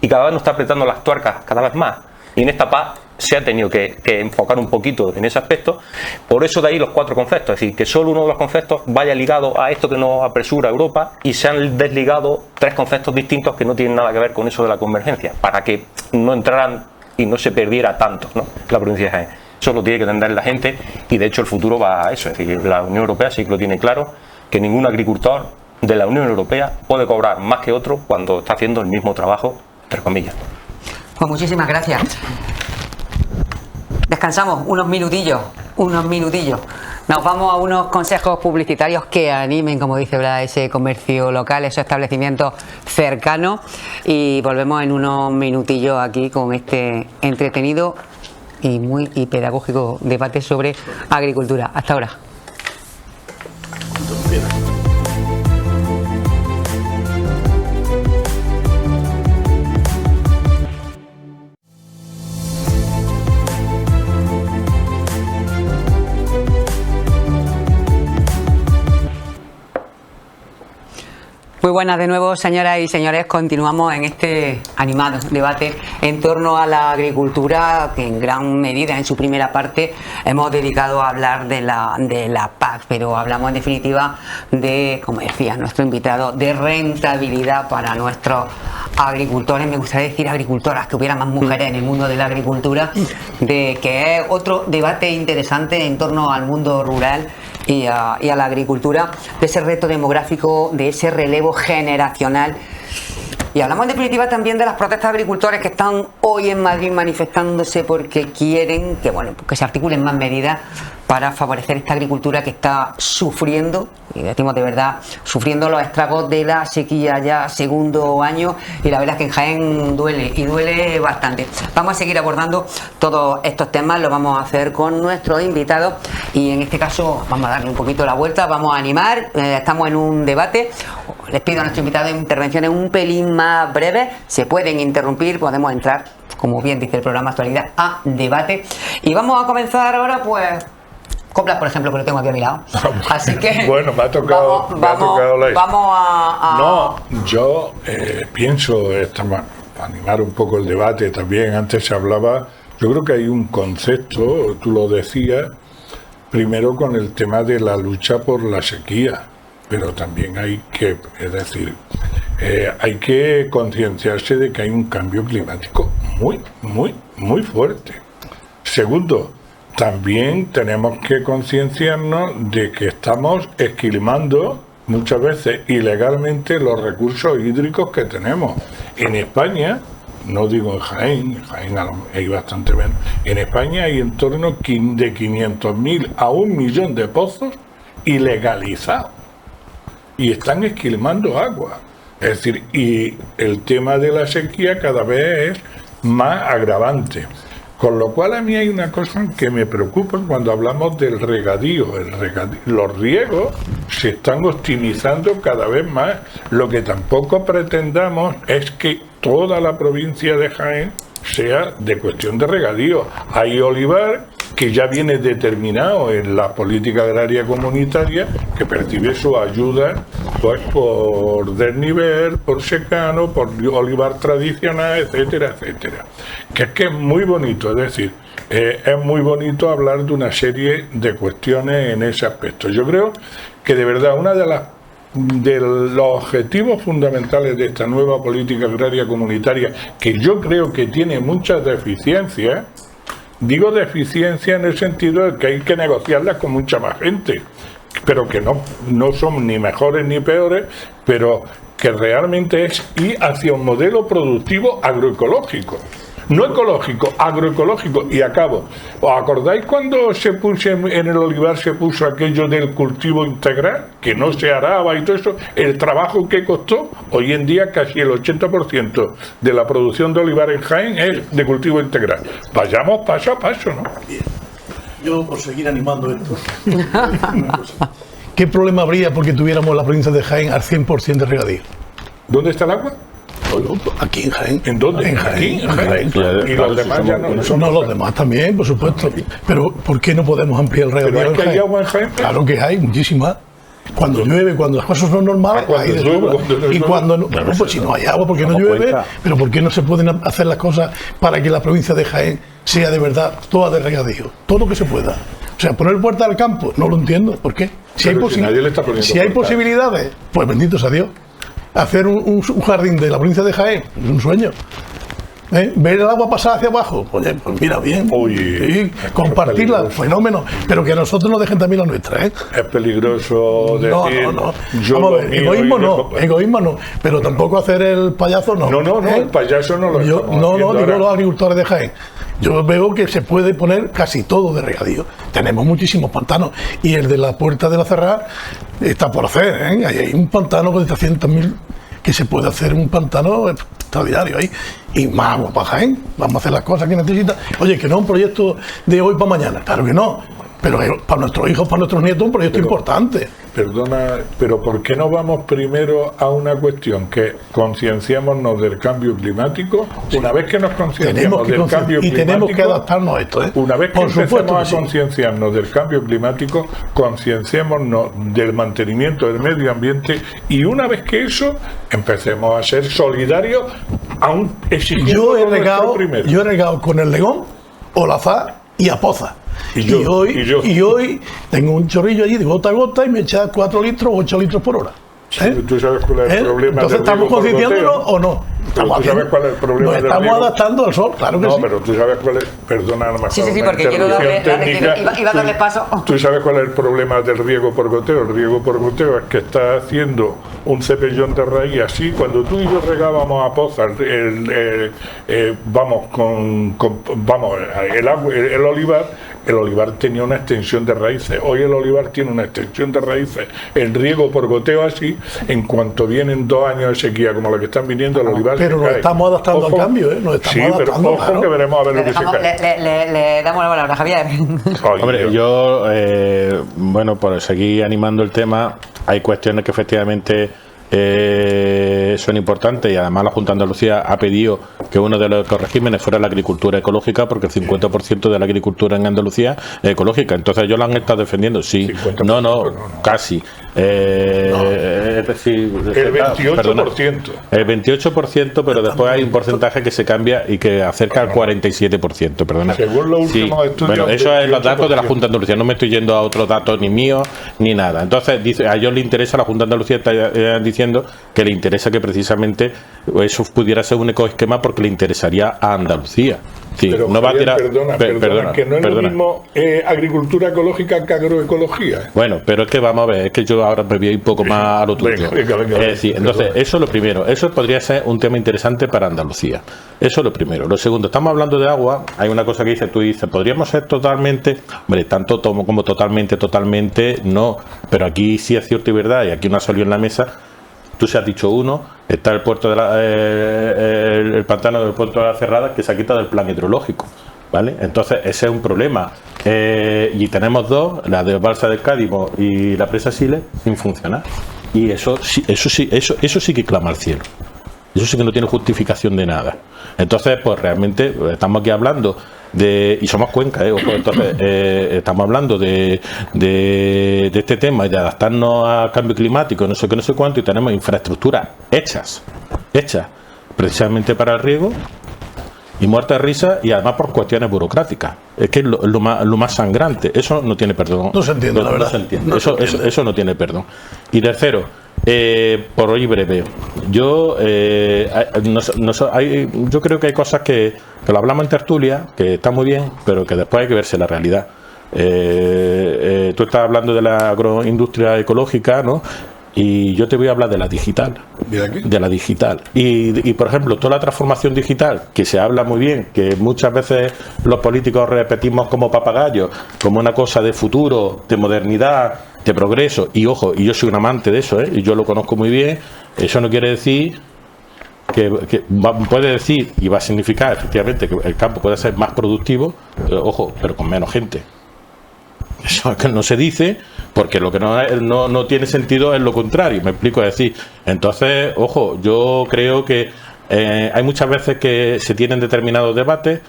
Speaker 5: Y cada vez nos está apretando las tuercas cada vez más. Y en esta PAC se ha tenido que enfocar un poquito en ese aspecto. Por eso de ahí los 4 conceptos. Es decir, que solo uno de los conceptos vaya ligado a esto que nos apresura Europa, y se han desligado 3 conceptos distintos que no tienen nada que ver con eso de la convergencia, para que no entraran y no se perdiera tanto, ¿no?, la provincia de Jaén. Eso lo tiene que entender la gente, y de hecho el futuro va a eso. Es decir, la Unión Europea sí que lo tiene claro, que ningún agricultor de la Unión Europea puede cobrar más que otro cuando está haciendo el mismo trabajo, entre comillas.
Speaker 1: Pues muchísimas gracias. Descansamos unos minutillos. Nos vamos a unos consejos publicitarios que animen, como dice Blas, ese comercio local, esos establecimientos cercanos, y volvemos en unos minutillos aquí con este entretenido y pedagógico debate sobre agricultura. Hasta ahora. Muy buenas de nuevo, señoras y señores. Continuamos en este animado debate en torno a la agricultura, que en gran medida en su primera parte hemos dedicado a hablar de la PAC, pero hablamos en definitiva de, como decía nuestro invitado, de rentabilidad para nuestros agricultores. Me gustaría decir agricultoras, que hubiera más mujeres en el mundo de la agricultura, de que es otro debate interesante en torno al mundo rural y a la agricultura, de ese reto demográfico, de ese relevo generacional. Y hablamos en definitiva también de las protestas de agricultores que están hoy en Madrid manifestándose porque quieren que se articulen más medidas para favorecer esta agricultura que está sufriendo, y decimos de verdad, sufriendo los estragos de la sequía ya segundo año, y la verdad es que en Jaén duele, y duele bastante. Vamos a seguir abordando todos estos temas, lo vamos a hacer con nuestros invitados, y en este caso vamos a darle un poquito la vuelta, vamos a animar, estamos en un debate. Les pido a nuestros invitados intervenciones un pelín más breves, se pueden interrumpir, podemos entrar, como bien dice el programa Actualidad, a debate, y vamos a comenzar ahora pues coplas, por ejemplo, que lo tengo aquí a mi lado. Así que
Speaker 3: bueno, me ha tocado
Speaker 1: vamos a...
Speaker 3: No, yo pienso para animar un poco el debate también. Antes se hablaba, yo creo que hay un concepto, tú lo decías, primero con el tema de la lucha por la sequía, pero también hay que, es decir, hay que concienciarse de que hay un cambio climático muy fuerte. Segundo, también tenemos que concienciarnos de que estamos esquilmando muchas veces ilegalmente los recursos hídricos que tenemos. En España, no digo en Jaén hay bastante menos, en España hay en torno de 500.000 a 1 millón de pozos ilegalizados y están esquilmando agua. Es decir, y el tema de la sequía cada vez es más agravante. Con lo cual a mí hay una cosa que me preocupa cuando hablamos del regadío. Los riegos se están optimizando cada vez más. Lo que tampoco pretendamos es que toda la provincia de Jaén sea de cuestión de regadío. Hay olivar que ya viene determinado en la política agraria comunitaria, que percibe su ayuda pues por desnivel, por secano, por olivar tradicional, etcétera, etcétera. Que es muy bonito, es decir, es muy bonito hablar de una serie de cuestiones en ese aspecto. Yo creo que de verdad una de los objetivos fundamentales de esta nueva política agraria comunitaria, que yo creo que tiene muchas deficiencias, digo deficiencia en el sentido de que hay que negociarlas con mucha más gente, pero que no son ni mejores ni peores, pero que realmente es ir hacia un modelo productivo agroecológico. No ecológico, agroecológico. Y acabo. ¿Os acordáis cuando se puso en el olivar, se puso aquello del cultivo integral? Que no se araba y todo eso. El trabajo que costó, hoy en día casi el 80% de la producción de olivar en Jaén es de cultivo integral. Vayamos paso a paso, ¿no?
Speaker 4: Bien. Yo, por seguir animando esto, ¿qué problema habría porque tuviéramos la provincia de Jaén al 100% de regadío?
Speaker 3: ¿Dónde está el agua?
Speaker 4: Aquí en Jaén.
Speaker 3: ¿En dónde?
Speaker 4: En Jaén.
Speaker 3: En Jaén. Y los demás ya no son.
Speaker 4: No, los demás también, por supuesto. Pero ¿por qué no podemos ampliar el regadío?
Speaker 3: ¿Pero es que hay agua en Jaén?
Speaker 4: Claro que hay, muchísimas. Cuando llueve, cuando las cosas son normales, hay de sobra. Y cuando no, bueno, pues si no hay agua, porque no llueve, pero ¿por qué no se pueden hacer las cosas para que la provincia de Jaén sea de verdad toda de regadío? Todo lo que se pueda. O sea, poner puerta al campo, no lo entiendo. ¿Por qué? Si hay posibilidades, pues benditos a Dios. Hacer un jardín de la provincia de Jaén es un sueño. Ver el agua pasar hacia abajo, oye, pues mira bien.
Speaker 3: Oye,
Speaker 4: compartirla, fenómeno, pero que a nosotros nos dejen también la nuestra, ¿eh?
Speaker 3: Es peligroso decir.
Speaker 4: No. Vamos a ver, egoísmo no, pero tampoco hacer el payaso no.
Speaker 3: No, el payaso no lo
Speaker 4: digo los agricultores de Jaén. Yo veo que se puede poner casi todo de regadío. Tenemos muchísimos pantanos y el de la Puerta de la Cerrada está por hacer, ¿eh? Hay un pantano de 300.000 que se puede hacer un pantano extraordinario ahí. Y más agua para Jaén. Vamos a hacer las cosas que necesita. Oye, que no es un proyecto de hoy para mañana. Claro que no. Pero para nuestros hijos, para nuestros nietos, un proyecto importante.
Speaker 3: Perdona, pero ¿por qué no vamos primero a una cuestión que concienciémonos del cambio climático? Una vez que nos concienciamos del cambio climático... Y
Speaker 4: tenemos que adaptarnos a esto, ¿eh?
Speaker 3: Una vez que empecemos a concienciarnos del cambio climático, concienciémonos del mantenimiento del medio ambiente, y una vez que eso, empecemos a ser solidarios, aún exigiendo
Speaker 4: yo he regado con el Legón, Olazá y Apoza. Y hoy tengo un chorrillo allí de gota a gota y me echa 4 litros o 8 litros por hora.
Speaker 3: ¿Tú sabes cuál es el problema?
Speaker 4: Entonces, ¿estamos concienciándonos o no?
Speaker 3: ¿Tú sabes cuál es el problema?
Speaker 4: Nos estamos adaptando al sol, claro que sí.
Speaker 3: No, pero tú sabes cuál es. Perdona,
Speaker 1: Sí, porque quiero iba a darle paso.
Speaker 3: ¿Tú sabes cuál es el problema del riego por goteo? El riego por goteo es que está haciendo un cepellón de raíz así. Cuando tú y yo regábamos a pozas, el olivar, el olivar tenía una extensión de raíces. Hoy el olivar tiene una extensión de raíces. El riego por goteo así, en cuanto vienen 2 años de sequía como lo que están viniendo, el olivar
Speaker 4: pero
Speaker 3: se
Speaker 4: nos
Speaker 3: cae.
Speaker 4: estamos adaptando al cambio, ¿eh? Nos estamos
Speaker 3: sí, pero
Speaker 4: adaptando,
Speaker 3: ojo,
Speaker 4: claro.
Speaker 3: que veremos a ver
Speaker 1: Le,
Speaker 3: lo que se
Speaker 1: dejamos,
Speaker 3: cae.
Speaker 1: le damos la palabra a Javier.
Speaker 3: Oye,
Speaker 2: Hombre, yo, bueno, por seguir animando el tema, hay cuestiones que efectivamente son importantes y además la Junta de Andalucía ha pedido que uno de los regímenes fuera la agricultura ecológica, porque el 50% de la agricultura en Andalucía es ecológica. Entonces ellos la han estado defendiendo, sí.
Speaker 3: 50%,
Speaker 2: No,
Speaker 3: no.
Speaker 2: casi. Es decir,
Speaker 3: el 28%.
Speaker 2: perdona, el 28%, pero después hay un porcentaje que se cambia y que acerca al 47%, perdona.
Speaker 3: Según los últimos estudios,
Speaker 2: Bueno, eso es los datos de la
Speaker 3: 28%.
Speaker 2: Junta de Andalucía, no me estoy yendo a otros datos ni míos ni nada. Entonces, dice, a ellos les interesa, a la Junta de Andalucía está diciendo que le interesa que precisamente eso pudiera ser un ecoesquema porque le interesaría a Andalucía. Sí,
Speaker 3: Pero
Speaker 2: no va a
Speaker 3: Javier,
Speaker 2: tirar.
Speaker 3: perdona, que no es
Speaker 2: perdona.
Speaker 3: lo mismo agricultura ecológica que agroecología.
Speaker 2: Bueno, pero es que vamos a ver, es que yo ahora me voy a ir un poco más a lo tuyo.
Speaker 3: Venga,
Speaker 2: Es decir, entonces, eso es lo primero, eso podría ser un tema interesante para Andalucía. Eso es lo primero. Lo segundo, estamos hablando de agua, hay una cosa que tú dices, podríamos ser totalmente, hombre, tanto como totalmente, no, pero aquí sí es cierto y verdad, y aquí una salió en la mesa. Tú se has dicho uno, está el puerto de el pantano del puerto de la Cerrada que se ha quitado del plan hidrológico, ¿vale? Entonces ese es un problema. Y tenemos 2, la de Balsa del Cádiz y la presa Siles, sin funcionar. Y eso sí que clama al cielo. Eso sí que no tiene justificación de nada. Entonces, pues realmente estamos aquí hablando y somos Cuenca, ojo, entonces estamos hablando de este tema y de adaptarnos al cambio climático, no sé qué, no sé cuánto, y tenemos infraestructuras hechas precisamente para el riego y muerta de risa, y además por cuestiones burocráticas. Es que es lo más sangrante. Eso no tiene perdón.
Speaker 4: No se entiende, la verdad.
Speaker 2: No se entiende.
Speaker 4: No se entiende.
Speaker 2: Eso no tiene perdón. Y tercero, por hoy breve, yo yo creo que hay cosas que lo hablamos en tertulia, que está muy bien, pero que después hay que verse la realidad. Tú estás hablando de la agroindustria ecológica, ¿no? Y yo te voy a hablar de la digital. De la digital. Y por ejemplo, toda la transformación digital, que se habla muy bien, que muchas veces los políticos repetimos como papagayos, como una cosa de futuro, de modernidad, de progreso. Y ojo, y yo soy un amante de eso, y yo lo conozco muy bien. Eso no quiere decir que puede decir, y va a significar efectivamente que el campo puede ser más productivo, ojo, pero con menos gente. Eso es que no se dice, porque lo que no tiene sentido es lo contrario, me explico, es decir, entonces, ojo, yo creo que hay muchas veces que se tienen determinados debates.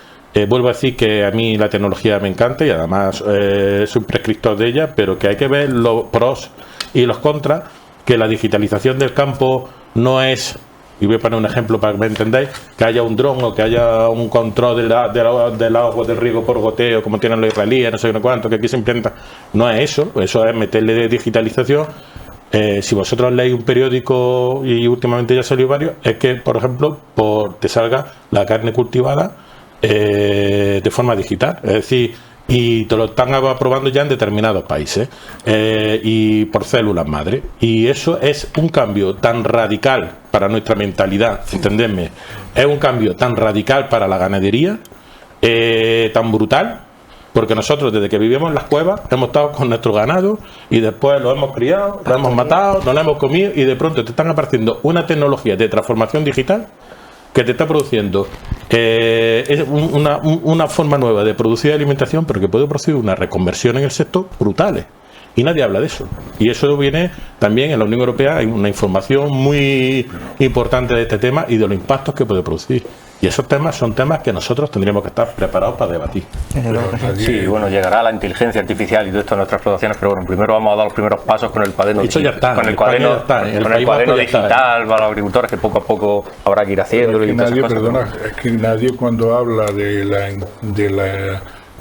Speaker 2: Vuelvo a decir que a mí la tecnología me encanta y además soy un prescriptor de ella, pero que hay que ver los pros y los contras, que la digitalización del campo no es, y voy a poner un ejemplo para que me entendáis, que haya un dron o que haya un control del agua del riego por goteo, como tienen los israelíes, no sé cuánto, que aquí se implementa. No es eso, eso es meterle de digitalización. Si vosotros leéis un periódico, y últimamente ya salió varios, es que, por ejemplo, te salga la carne cultivada de forma digital, es decir, y te lo están aprobando ya en determinados países, y por células madre, y eso es un cambio tan radical para nuestra mentalidad, entendedme, es un cambio tan radical para la ganadería, tan brutal, porque nosotros desde que vivimos en las cuevas hemos estado con nuestro ganado y después lo hemos criado, lo hemos matado, nos lo hemos comido, y de pronto te están apareciendo una tecnología de transformación digital que te está produciendo una forma nueva de producir alimentación, pero que puede producir una reconversión en el sector brutales. Y nadie habla de eso. Y eso viene también en la Unión Europea, hay una información muy importante de este tema y de los impactos que puede producir. Y esos temas son temas que nosotros tendríamos que estar preparados para debatir.
Speaker 5: Sí, bueno, llegará la inteligencia artificial y todo esto en nuestras explotaciones, pero bueno, primero vamos a dar los primeros pasos con el cuaderno digital, con el cuaderno digital para los agricultores, que poco a poco habrá que ir haciéndolo.
Speaker 3: Es que nadie cuando habla del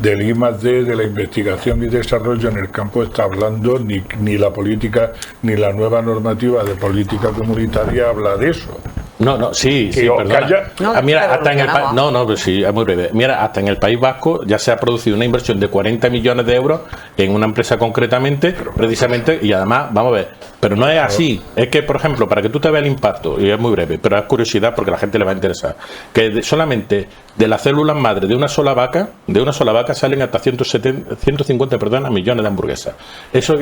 Speaker 3: I+D, de la investigación y desarrollo en el campo, está hablando ni la política ni la nueva normativa de política comunitaria habla de eso.
Speaker 2: No, sí,
Speaker 3: Que os
Speaker 2: perdona.
Speaker 3: calla.
Speaker 1: No,
Speaker 2: Mira, hasta en el
Speaker 1: evolucionaba.
Speaker 2: no, pero sí, es muy breve. Mira, hasta en el País Vasco ya se ha producido una inversión de 40 millones de euros en una empresa concretamente, precisamente, y además, vamos a ver, pero no es así. Es que, por ejemplo, para que tú te veas el impacto, y es muy breve, pero es curiosidad porque a la gente le va a interesar, que solamente de las células madre de una sola vaca salen hasta 150 millones de hamburguesas. Eso,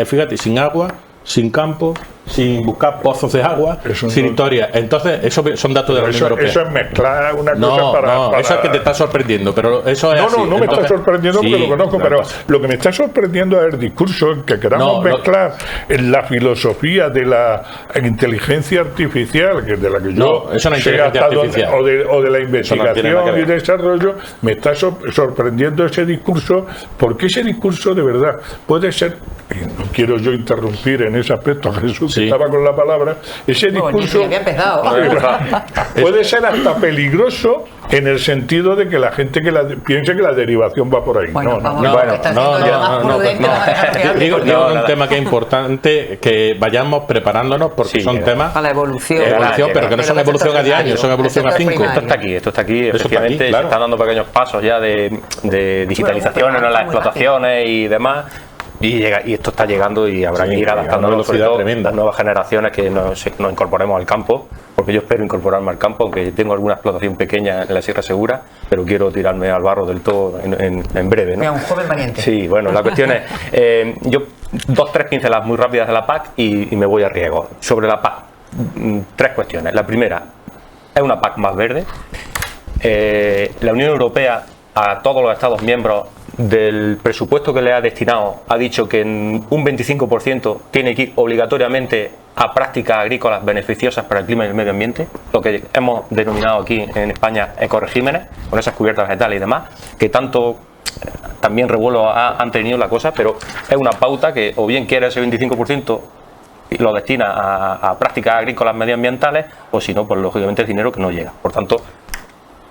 Speaker 2: fíjate, sin agua, sin campo, sin buscar pozos de agua,
Speaker 3: Eso
Speaker 2: sin
Speaker 3: no-
Speaker 2: historia. Entonces, eso son datos de la Unión
Speaker 3: Eso,
Speaker 2: Europea.
Speaker 3: eso es mezclar una cosa
Speaker 2: No,
Speaker 3: para...
Speaker 2: eso es que te está sorprendiendo, pero eso es
Speaker 3: No,
Speaker 2: así.
Speaker 3: no me está
Speaker 2: Entonces,
Speaker 3: sorprendiendo porque
Speaker 2: sí,
Speaker 3: lo conozco,
Speaker 2: no
Speaker 3: pero
Speaker 2: pasa.
Speaker 3: lo que me está sorprendiendo es el discurso en que queramos
Speaker 2: No,
Speaker 3: mezclar en la filosofía de la inteligencia artificial, que de la que yo
Speaker 2: No, eso no es
Speaker 3: sé
Speaker 2: inteligencia
Speaker 3: hasta dónde-
Speaker 2: artificial.
Speaker 3: o de la
Speaker 2: Eso no tiene nada
Speaker 3: investigación
Speaker 2: que
Speaker 3: y
Speaker 2: ver.
Speaker 3: desarrollo, me está sorprendiendo ese discurso, porque ese discurso de verdad puede ser, y no quiero yo interrumpir en ese aspecto a Jesús,
Speaker 2: Sí.
Speaker 3: que estaba con la palabra, ese
Speaker 1: Bueno,
Speaker 3: discurso
Speaker 1: ni había empezado.
Speaker 3: puede ser hasta peligroso en el sentido de que la gente piense que la derivación va por ahí.
Speaker 1: Bueno,
Speaker 3: no,
Speaker 1: vamos,
Speaker 3: no.
Speaker 1: que está siendo lo más prudente, lo más real.
Speaker 2: Digo un
Speaker 5: nada.
Speaker 2: tema que es importante que vayamos preparándonos porque
Speaker 5: Sí,
Speaker 2: son temas
Speaker 1: A la evolución.
Speaker 2: evolución, pero que no son evolución a 10 años, son evolución a 5.
Speaker 5: Esto está aquí,
Speaker 2: Eso está
Speaker 5: efectivamente,
Speaker 2: aquí, claro.
Speaker 5: se están dando pequeños pasos ya de digitalización en las explotaciones y demás. Y esto está llegando y habrá
Speaker 2: Sí,
Speaker 5: que ir
Speaker 2: a una
Speaker 5: adaptándonos, sobre
Speaker 2: velocidad
Speaker 5: todo
Speaker 2: tremenda.
Speaker 5: las nuevas generaciones que nos incorporemos al campo, porque yo espero incorporarme al campo, aunque tengo alguna explotación pequeña en la Sierra Segura, pero quiero tirarme al barro del todo en breve, ¿no?
Speaker 1: Mira, un joven valiente.
Speaker 5: Sí, bueno, la cuestión es, yo 2-3 pinceladas muy rápidas de la PAC y me voy a riego. Sobre la PAC, 3 cuestiones. La primera, es una PAC más verde. La Unión Europea, a todos los Estados miembros, del presupuesto que le ha destinado, ha dicho que en un 25% tiene que ir obligatoriamente a prácticas agrícolas beneficiosas para el clima y el medio ambiente, lo que hemos denominado aquí en España ecoregímenes, con esas cubiertas vegetales y demás, que tanto también revuelo han tenido la cosa, pero es una pauta que o bien quiere ese 25% y lo destina a prácticas agrícolas medioambientales, o si no, pues lógicamente es dinero que no llega. Por tanto,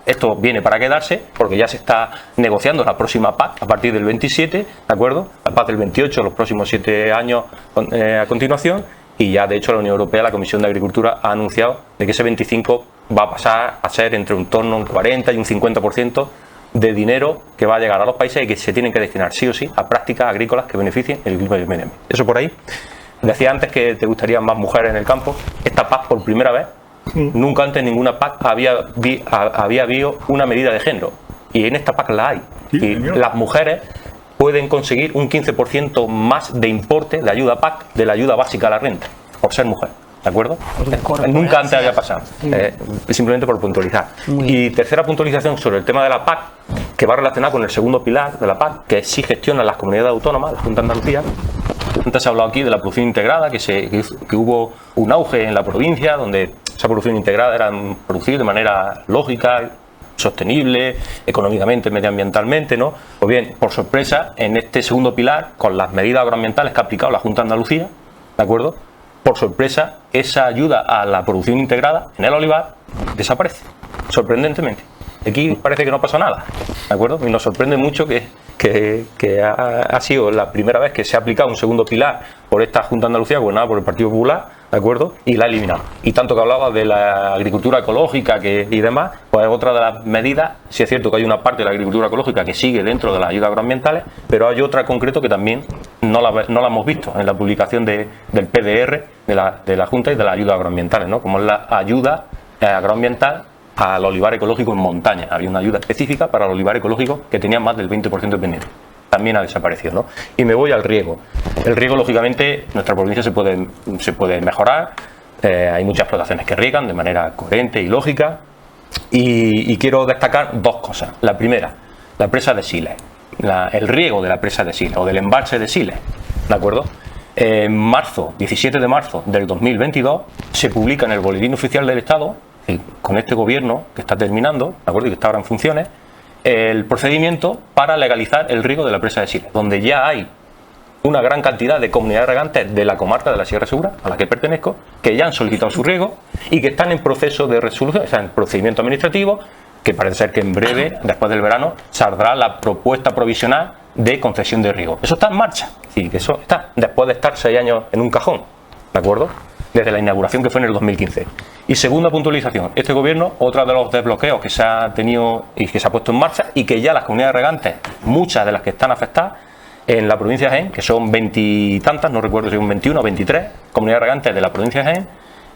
Speaker 5: esto viene para quedarse porque ya se está negociando la próxima PAC a partir del 27, ¿de acuerdo? La PAC del 28, los próximos 7 años a continuación, y ya de hecho la Unión Europea, la Comisión de Agricultura, ha anunciado de que ese 25 va a pasar a ser entre un torno a un 40 y un 50% de dinero que va a llegar a los países y que se tienen que destinar sí o sí a prácticas agrícolas que beneficien el clima y el medio ambiente. Eso por ahí. Decía antes que te gustarían más mujeres en el campo. Esta PAC por primera vez, nunca antes en ninguna PAC había habido una medida de género, y en esta PAC la hay.
Speaker 3: Sí,
Speaker 5: Y
Speaker 3: señor.
Speaker 5: las mujeres pueden conseguir un 15% más de importe de ayuda PAC de la ayuda básica a la renta, por ser mujer. ¿De acuerdo? Nunca antes había pasado. Simplemente por puntualizar. Y tercera puntualización sobre el tema de la PAC, que va relacionada con el segundo pilar de la PAC, que sí gestiona las comunidades autónomas, la Junta de Andalucía. Antes se ha hablado aquí de la producción integrada, que hubo un auge en la provincia, donde esa producción integrada era producir de manera lógica, sostenible, económicamente, medioambientalmente, ¿no? Pues bien, por sorpresa, en este segundo pilar, con las medidas agroambientales que ha aplicado la Junta de Andalucía, ¿de acuerdo? Por sorpresa, esa ayuda a la producción integrada en el olivar desaparece, sorprendentemente. Aquí parece que no pasa nada, ¿de acuerdo? Y nos sorprende mucho que ha sido la primera vez que se ha aplicado un segundo pilar por esta Junta de Andalucía, gobernada por el Partido Popular, ¿de acuerdo? Y la ha eliminado. Y tanto que hablaba de la agricultura ecológica y demás, pues es otra de las medidas. Sí es cierto que hay una parte de la agricultura ecológica que sigue dentro de las ayudas agroambientales, pero hay otra en concreto que también no la hemos visto en la publicación del PDR de la Junta y de las ayudas agroambientales, ¿no? Como es la ayuda agroambiental al olivar ecológico en montaña. Había una ayuda específica para el olivar ecológico que tenía más del 20% de pendiente. También ha desaparecido, ¿no? Y me voy al riego. El riego, lógicamente, nuestra provincia se puede mejorar. Hay muchas explotaciones que riegan de manera coherente y lógica. Y quiero destacar 2 cosas. La primera, la presa de Siles. El riego de la presa de Siles o del embalse de Siles, ¿de acuerdo? En marzo, 17 de marzo del 2022, se publica en el Boletín Oficial del Estado, con este gobierno que está terminando, ¿de acuerdo? Y que está ahora en funciones, el procedimiento para legalizar el riego de la presa de Siles, donde ya hay una gran cantidad de comunidades regantes de la comarca de la Sierra Segura, a la que pertenezco, que ya han solicitado su riego y que están en proceso de resolución, o sea, en procedimiento administrativo, que parece ser que en breve, después del verano, saldrá la propuesta provisional de concesión de riego. Eso está en marcha, es decir, que eso está después de estar 6 años en un cajón, ¿de acuerdo? desde la inauguración que fue en el 2015. Y segunda puntualización, este gobierno, otro de los desbloqueos que se ha tenido y que se ha puesto en marcha y que ya las comunidades regantes, muchas de las que están afectadas en la provincia de Jaén, que son 20 y tantas, no recuerdo si son 21 o 23 comunidades regantes de la provincia de Jaén,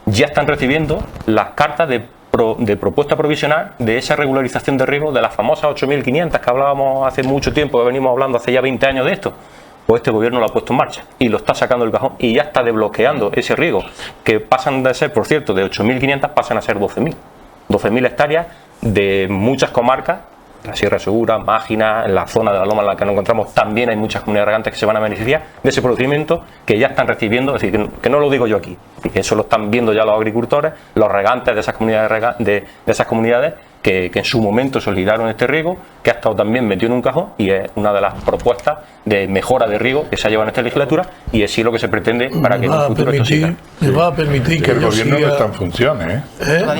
Speaker 5: ya están recibiendo las cartas de propuesta provisional de esa regularización de riego de las famosas 8.500 que hablábamos hace mucho tiempo, que venimos hablando hace ya 20 años de esto. Pues este gobierno lo ha puesto en marcha y lo está sacando del cajón y ya está desbloqueando ese riego, que pasan de ser, por cierto, de 8.500 pasan a ser 12.000. 12.000 hectáreas de muchas comarcas, la Sierra Segura, Mágina, en la zona de la Loma en la que nos encontramos, también hay muchas comunidades regantes que se van a beneficiar de ese procedimiento que ya están recibiendo, es decir, que no lo digo yo aquí, que eso lo están viendo ya los agricultores, los regantes de esas comunidades, de esas comunidades que en su momento solicitaron este riego, que ha estado también metido en un cajón y es una de las propuestas de mejora de riego que se ha llevado en esta legislatura y es sí lo que se pretende para que en un futuro esto siga.
Speaker 4: Me va a permitir
Speaker 3: que el
Speaker 4: yo
Speaker 3: gobierno
Speaker 4: siga,
Speaker 3: no está en funciones,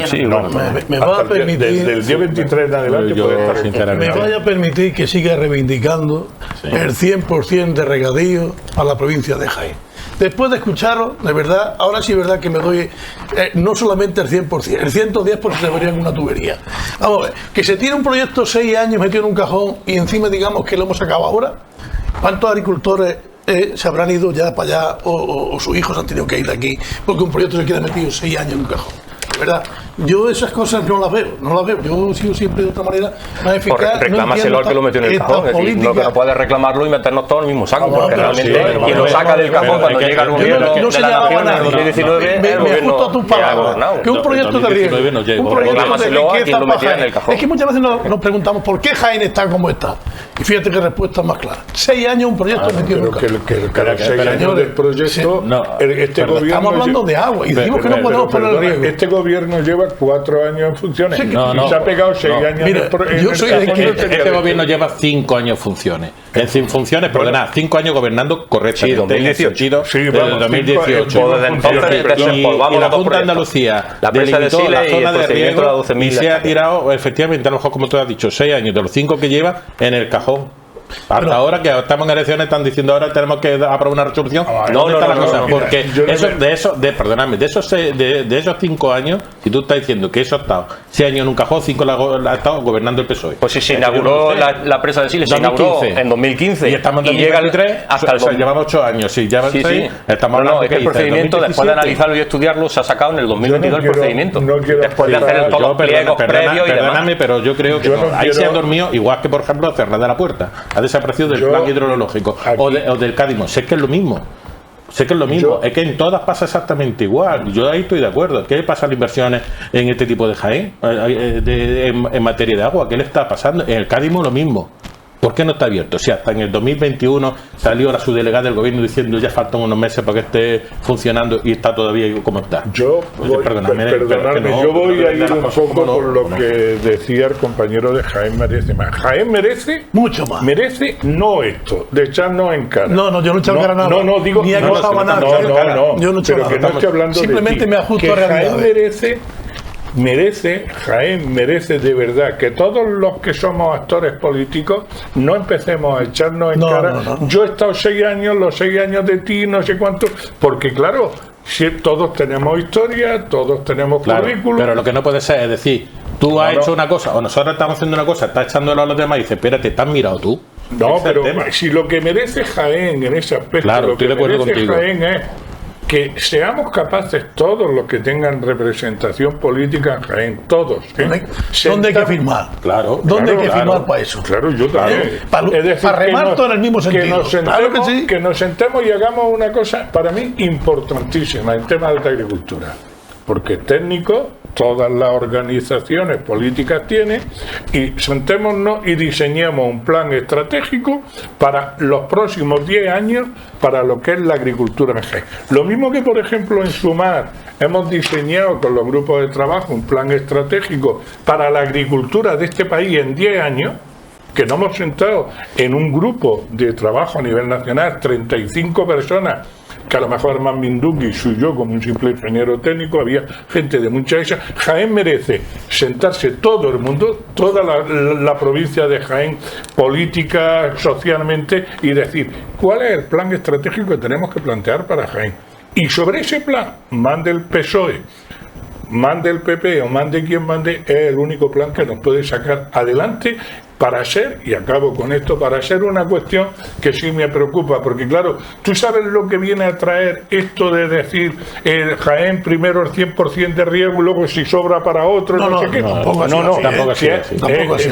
Speaker 5: Sí,
Speaker 3: no,
Speaker 4: me va a permitir,
Speaker 3: desde el día 23 en adelante
Speaker 2: yo,
Speaker 3: puede estar en
Speaker 2: sinceramente,
Speaker 4: me vaya a permitir que siga reivindicando el 100% de regadío a la provincia de Jaén. Después de escucharos, de verdad, ahora sí es verdad que me doy no solamente el 100%, el 110% porque se vería en una tubería. Vamos a ver, que se tiene un proyecto 6 años metido en un cajón y encima digamos que lo hemos sacado ahora. ¿Cuántos agricultores se habrán ido ya para allá o sus hijos han tenido que ir de aquí porque un proyecto se queda metido 6 años en un cajón? De verdad, yo esas cosas no las veo, yo sigo siempre de otra manera más eficaz.
Speaker 5: Reclámaselo al que lo metió en el cajón, es decir, no que no puedes reclamarlo y meternos todos en el mismo saco, porque realmente quien lo saca del cajón cuando llega el gobierno de la nación en el 2019 es el gobierno que ha gobernado.
Speaker 4: Que un proyecto de riego, un proyecto de riqueza para Jaén. Es que muchas veces nos preguntamos por qué Jaén está como está. Y fíjate qué respuesta más clara. 6 años un proyecto metido en un cajón.
Speaker 3: Pero que 6 años del proyecto, este gobierno...
Speaker 4: Estamos hablando de agua y decimos que no podemos poner el riego.
Speaker 3: Este gobierno lleva 4 años en funciones y se ha pegado 6 años
Speaker 4: Mira, yo soy de que
Speaker 2: este gobierno lleva 5 años en funciones. En funciones, perdona, 5 años gobernando correctamente.
Speaker 5: Sí, 2018.
Speaker 3: Sí,
Speaker 2: desde 2018.
Speaker 5: Y
Speaker 2: la Junta de Andalucía delimitó la zona de riego y se ha tirado, efectivamente, a lo mejor como tú has dicho, 6 años de los 5 que lleva en el cajón. Hasta ahora que estamos en elecciones están diciendo ahora tenemos que aprobar una resolución.
Speaker 5: No,
Speaker 2: porque de esos 5 años, si tú estás diciendo que eso ha estado 6 años en un cajón, 5 ha estado gobernando el PSOE.
Speaker 5: Pues si se inauguró la presa de Siles, se inauguró en 2015
Speaker 2: y estamos en 2023 hasta el llevamos 8 años. Sí, estamos hablando
Speaker 5: es que el procedimiento, después de analizarlo y estudiarlo, se ha sacado en el 2022 el procedimiento. Después de hacer todos los pliegos previos y demás.
Speaker 2: Perdóname, pero yo creo que ahí se han dormido, igual que por ejemplo cerrar de la puerta. Desaparecido del plan hidrológico o del Cádimo. Sé que es lo mismo. Es que en todas pasa exactamente igual. Yo ahí estoy de acuerdo. ¿Qué pasa a las inversiones en este tipo de Jaén? En materia de agua, ¿qué le está pasando? En el Cádimo lo mismo. ¿Por qué no está abierto? Si hasta en el 2021 salió la subdelegada del gobierno diciendo ya faltan unos meses para que esté funcionando y está todavía como está.
Speaker 3: Yo voy a ir un poco por lo que decía el compañero de Jaén merece más. Jaén merece
Speaker 4: mucho más.
Speaker 3: Merece no esto, de echarnos en cara.
Speaker 4: No, yo no he echado cara nada.
Speaker 3: No, digo,
Speaker 4: ni acosaba nada. Yo no he echado
Speaker 3: nada. No estoy hablando
Speaker 4: simplemente
Speaker 3: de ti.
Speaker 4: Me ajusto a realidad.
Speaker 3: Jaén merece de verdad que todos los que somos actores políticos no empecemos a echarnos en cara. Yo he estado 6 años, los 6 años de ti, no sé cuánto, porque claro, si todos tenemos historia, todos tenemos currículum.
Speaker 2: Pero lo que no puede ser es decir, tú has hecho una cosa o nosotros estamos haciendo una cosa, estás echándolo a los demás y dices, espérate, ¿te has mirado tú?
Speaker 3: No, pero si lo que merece Jaén en ese aspecto,
Speaker 2: lo que merece
Speaker 3: Jaén es que seamos capaces todos los que tengan representación política en Jaén, todos.
Speaker 4: ¿Dónde hay que firmar? ¿Dónde hay que firmar para eso?
Speaker 3: Claro, yo también.
Speaker 4: Es decir, para remar todo en el mismo sentido.
Speaker 3: Que nos sentemos y hagamos una cosa, para mí, importantísima en temas de agricultura. Porque técnicos, todas las organizaciones políticas tienen, y sentémonos y diseñemos un plan estratégico para los próximos 10 años para lo que es la agricultura en Jaén. Lo mismo que, por ejemplo, en Sumar hemos diseñado con los grupos de trabajo un plan estratégico para la agricultura de este país en 10 años, que nos hemos sentado en un grupo de trabajo a nivel nacional, 35 personas, que a lo mejor Armand Minduki soy yo como un simple ingeniero técnico, había gente de mucha esa. Jaén merece sentarse todo el mundo, toda la provincia de Jaén, política, socialmente, y decir, ¿cuál es el plan estratégico que tenemos que plantear para Jaén? Y sobre ese plan, mande el PSOE, mande el PP o mande quien mande, es el único plan que nos puede sacar adelante para ser, y acabo con esto, para ser una cuestión que sí me preocupa, porque claro, tú sabes lo que viene a traer esto de decir Jaén primero el 100% de riego, luego si sobra para otro, no sé qué.
Speaker 2: Tampoco así.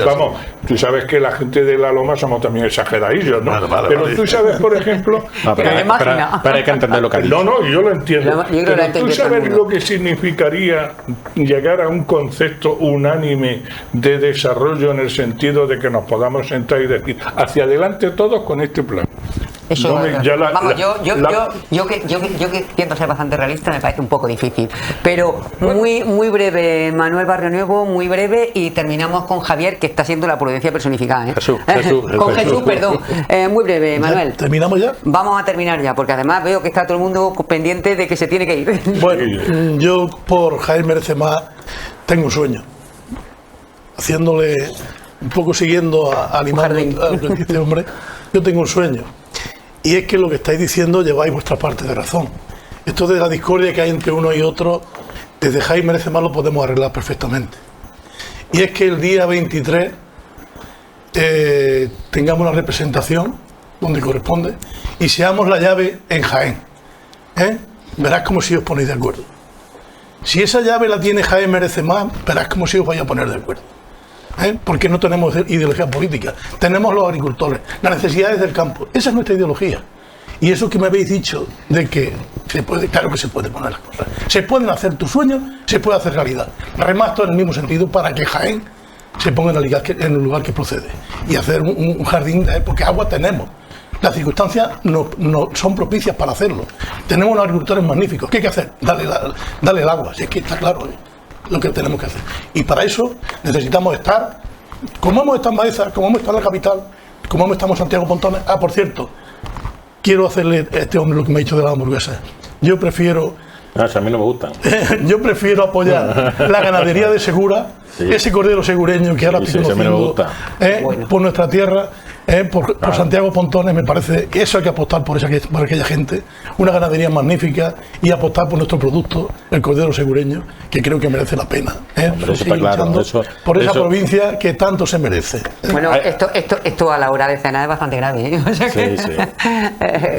Speaker 3: Vamos, tú sabes que la gente de la Loma somos también exageradillos, ¿no? Pero tú sabes, por ejemplo...
Speaker 2: pero hay que entender lo que ha dicho.
Speaker 3: No, yo lo entiendo. Pero tú sabes lo que significaría llegar a un concepto unánime de desarrollo en el sentido de que nos podamos sentar y decir hacia adelante todos con este plan.
Speaker 1: Eso, yo que tiendo a ser bastante realista, me parece un poco difícil, pero muy breve, Manuel Barrio Nuevo, muy breve, y terminamos con Javier, que está siendo la prudencia personificada, ¿eh?
Speaker 2: Jesús,
Speaker 1: perdón. Muy breve, Manuel.
Speaker 4: ¿Terminamos ya?
Speaker 1: Vamos a terminar ya, porque además veo que está todo el mundo pendiente de que se tiene que ir.
Speaker 4: Bueno, yo por Jaén Merece Más tengo un sueño, haciéndole un poco, siguiendo, animando a este hombre. Yo tengo un sueño, y es que lo que estáis diciendo lleváis vuestra parte de razón. Esto de la discordia que hay entre uno y otro, desde Jaén Merece Más lo podemos arreglar perfectamente. Y es que el día 23 tengamos una representación donde corresponde y seamos la llave en Jaén. Verás como si os ponéis de acuerdo. Si esa llave la tiene Jaén Merece Más, verás como si os vais a poner de acuerdo. Porque no tenemos ideología política, tenemos los agricultores, las necesidades del campo, esa es nuestra ideología. Y eso que me habéis dicho de que se puede, claro que se puede poner las cosas, se pueden hacer tus sueños, se puede hacer realidad. Remás todo en el mismo sentido para que Jaén se ponga en el lugar que procede y hacer un jardín, porque agua tenemos. Las circunstancias no son propicias para hacerlo. Tenemos unos agricultores magníficos. ¿Qué hay que hacer? Darle el agua, si es que está claro lo que tenemos que hacer. Y para eso necesitamos estar, como hemos estado en Baeza, como hemos estado en la capital, como hemos estado en Santiago Pontones. Por cierto, quiero hacerle a este hombre lo que me ha dicho de la hamburguesa. Yo prefiero...
Speaker 2: a mí no me gustan.
Speaker 4: Yo prefiero apoyar la ganadería de Segura, ese cordero segureño que ahora estoy conociendo, por nuestra tierra, por Santiago Pontones. Me parece que eso hay que apostar por aquella gente, una ganadería magnífica, y apostar por nuestro producto, el cordero segureño, que creo que merece la pena.
Speaker 2: Eso está claro.
Speaker 4: Por esa provincia que tanto se merece.
Speaker 1: Bueno, esto a la hora de cenar es bastante grave, ¿eh? O sea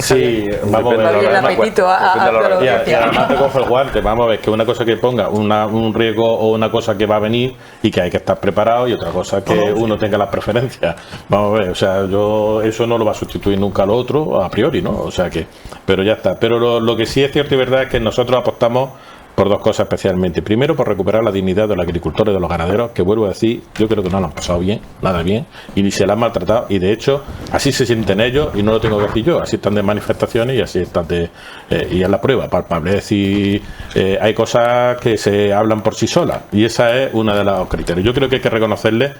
Speaker 2: sí, vamos a ver.
Speaker 1: El apetito
Speaker 2: y además te coge el guante. Vamos a ver, que una cosa que ponga un riesgo o una cosa que va a venir y que hay que estar preparado, y otra cosa que uno tenga las preferencias. Vamos a ver, o sea, yo eso no lo va a sustituir nunca lo otro a priori, ¿no? O sea que, pero ya está. Pero lo que sí es cierto y verdad es que nosotros apostamos por dos cosas especialmente. Primero, por recuperar la dignidad de los agricultores y de los ganaderos, que vuelvo a decir, yo creo que no lo han pasado bien, nada bien, y se la han maltratado, y de hecho así se sienten ellos, y no lo tengo que decir yo, así están de manifestaciones y así están y es la prueba palpable. Es decir, hay cosas que se hablan por sí solas, y esa es una de los criterios. Yo creo que hay que reconocerles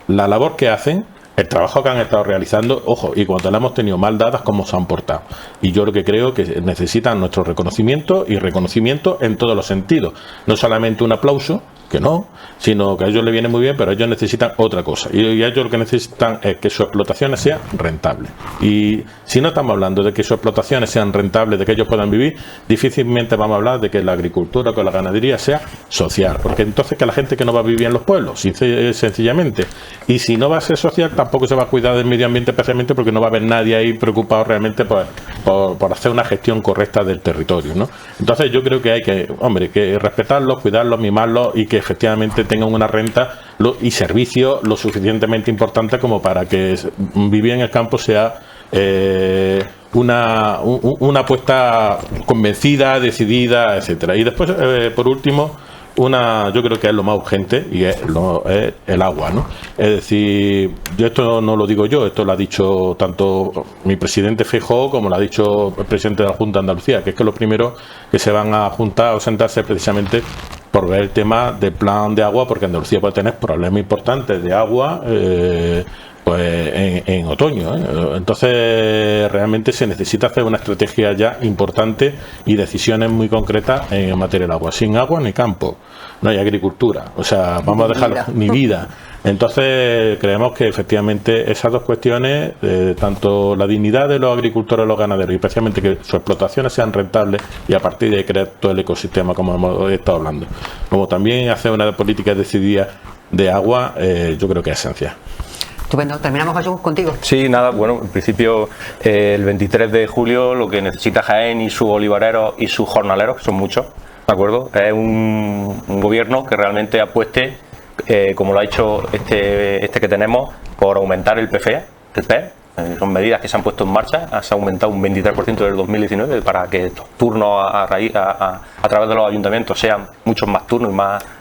Speaker 2: la labor que hacen, el trabajo que han estado realizando, ojo, y cuando la hemos tenido mal dadas, cómo se han portado. Y yo lo que creo que necesitan nuestro reconocimiento, y reconocimiento en todos los sentidos. No solamente un aplauso, que no, sino que a ellos les viene muy bien, pero ellos necesitan otra cosa. Y ellos lo que necesitan es que sus explotaciones sean rentables. Y si no estamos hablando de que sus explotaciones sean rentables, de que ellos puedan vivir, difícilmente vamos a hablar de que la agricultura o que la ganadería sea social. Porque entonces que la gente que no va a vivir en los pueblos, sencillamente. Y si no va a ser social, tampoco se va a cuidar del medio ambiente, especialmente porque no va a haber nadie ahí preocupado realmente por hacer una gestión correcta del territorio, ¿no? Entonces yo creo que hay que, que respetarlos, cuidarlos, mimarlos, y que efectivamente tengan una renta y servicios lo suficientemente importantes como para que vivir en el campo sea una apuesta convencida, decidida, etcétera. Y después, por último, yo creo que es lo más urgente, y es el agua, ¿no? Es decir, esto no lo digo yo, esto lo ha dicho tanto mi presidente Feijóo como lo ha dicho el presidente de la Junta de Andalucía, que es que lo primero que se van a juntar o sentarse precisamente por ver el tema del plan de agua, porque Andalucía puede tener problemas importantes de agua pues en otoño, ¿eh? Entonces realmente se necesita hacer una estrategia ya importante y decisiones muy concretas en materia del agua. Sin agua ni campo, no hay agricultura, o sea, vamos a dejar ni vida. Entonces creemos que efectivamente esas dos cuestiones, tanto la dignidad de los agricultores y los ganaderos, y especialmente que sus explotaciones sean rentables, y a partir de ahí crear todo el ecosistema como hemos estado hablando, como también hacer una política decidida de agua, yo creo que es esencial.
Speaker 1: Estupendo. Terminamos, Jesús, contigo.
Speaker 5: Sí, nada, bueno, en principio el 23 de julio lo que necesita Jaén y sus olivareros y sus jornaleros, que son muchos, ¿de acuerdo? Es un gobierno que realmente apueste, como lo ha hecho este que tenemos, por aumentar el PFE, el PER. Son medidas que se han puesto en marcha, se ha aumentado un 23% del 2019 para que estos turnos a través de los ayuntamientos sean muchos más turnos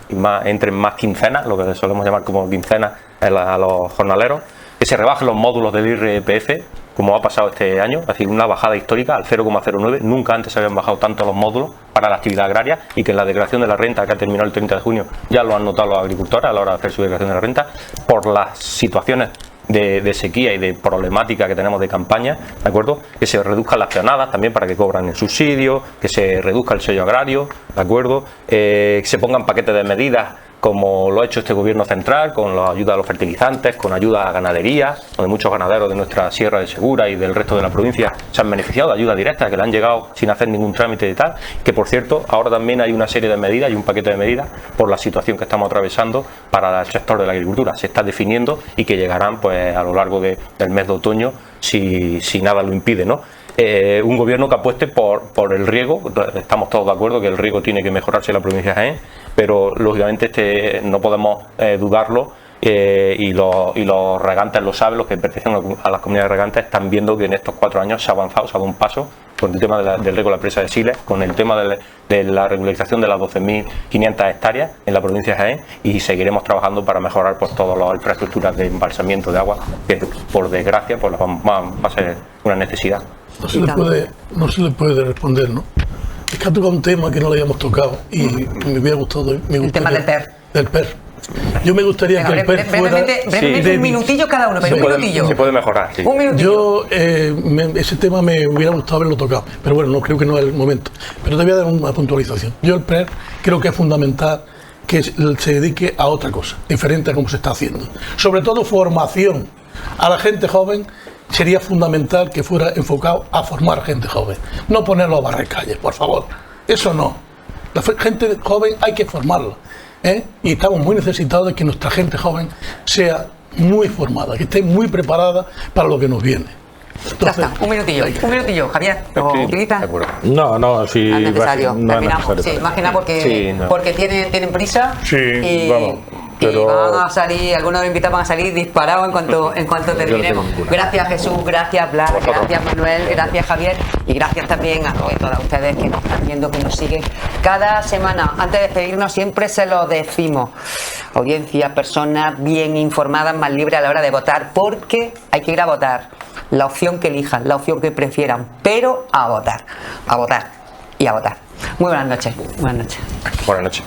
Speaker 5: y más entren más quincenas, lo que solemos llamar como quincenas a los jornaleros, que se rebajen los módulos del IRPF, como ha pasado este año, es decir, una bajada histórica al 0,09, nunca antes se habían bajado tanto los módulos para la actividad agraria, y que en la declaración de la renta que ha terminado el 30 de junio ya lo han notado los agricultores a la hora de hacer su declaración de la renta, por las situaciones de sequía y de problemática que tenemos de campaña, ¿de acuerdo? Que se reduzcan las peonadas también para que cobran el subsidio, que se reduzca el sello agrario, ¿de acuerdo? Que se pongan paquetes de medidas como lo ha hecho este gobierno central, con la ayuda a los fertilizantes, con ayuda a ganadería, donde muchos ganaderos de nuestra Sierra de Segura y del resto de la provincia se han beneficiado de ayuda directa, que le han llegado sin hacer ningún trámite y tal, que por cierto, ahora también hay una serie de medidas y un paquete de medidas por la situación que estamos atravesando para el sector de la agricultura. Se está definiendo y que llegarán pues a lo largo del mes de otoño si nada lo impide, ¿no? Un gobierno que apueste por el riego. Estamos todos de acuerdo que el riego tiene que mejorarse en la provincia de Jaén, pero lógicamente no podemos dudarlo, y los regantes lo saben, los que pertenecen a las comunidades regantes están viendo que en estos 4 años se ha avanzado, se ha dado un paso con el tema del riego de la presa de Siles, con el tema de la regularización de las 12.500 hectáreas en la provincia de Jaén, y seguiremos trabajando para mejorar pues todas las infraestructuras de embalsamiento de agua, que por desgracia pues va a ser una necesidad.
Speaker 4: No se le puede responder, ¿no? Es que ha tocado un tema que no le habíamos tocado y me hubiera gustado.
Speaker 1: El tema del PER.
Speaker 4: Del PER. Yo me gustaría que el PER fuera...
Speaker 1: Brevemente, un minutillo cada uno, pero un minutillo.
Speaker 5: Se puede mejorar, sí.
Speaker 1: Un minutillo.
Speaker 4: Yo, ese tema me hubiera gustado haberlo tocado, pero bueno, no creo que no es el momento. Pero te voy a dar una puntualización. Yo el PER creo que es fundamental que se dedique a otra cosa, diferente a cómo se está haciendo. Sobre todo formación a la gente joven. Sería fundamental que fuera enfocado a formar gente joven, no ponerlo a barrer calles, por favor. Eso no. La gente joven hay que formarla, ¿eh? Y estamos muy necesitados de que nuestra gente joven sea muy formada, que esté muy preparada para lo que nos viene. Entonces,
Speaker 1: ya está, un minutillo, Javier, ¿lo utiliza?
Speaker 2: No, sí,
Speaker 1: no es necesario,
Speaker 2: no
Speaker 1: terminamos.
Speaker 2: Es necesario.
Speaker 1: Sí, más que nada porque tienen prisa,
Speaker 3: Sí,
Speaker 1: y,
Speaker 3: vamos.
Speaker 1: Pero... y van a salir, algunos de los invitados van a salir disparados en cuanto terminemos. Gracias Jesús, gracias Blas, gracias Manuel, gracias Javier, y gracias también a todos ustedes que nos están viendo, que nos siguen cada semana. Antes de despedirnos siempre se lo decimos: audiencia, personas bien informadas, más libres a la hora de votar, porque hay que ir a votar la opción que elijan, la opción que prefieran, pero a votar y a votar. Muy buenas noches.
Speaker 5: Buenas noches.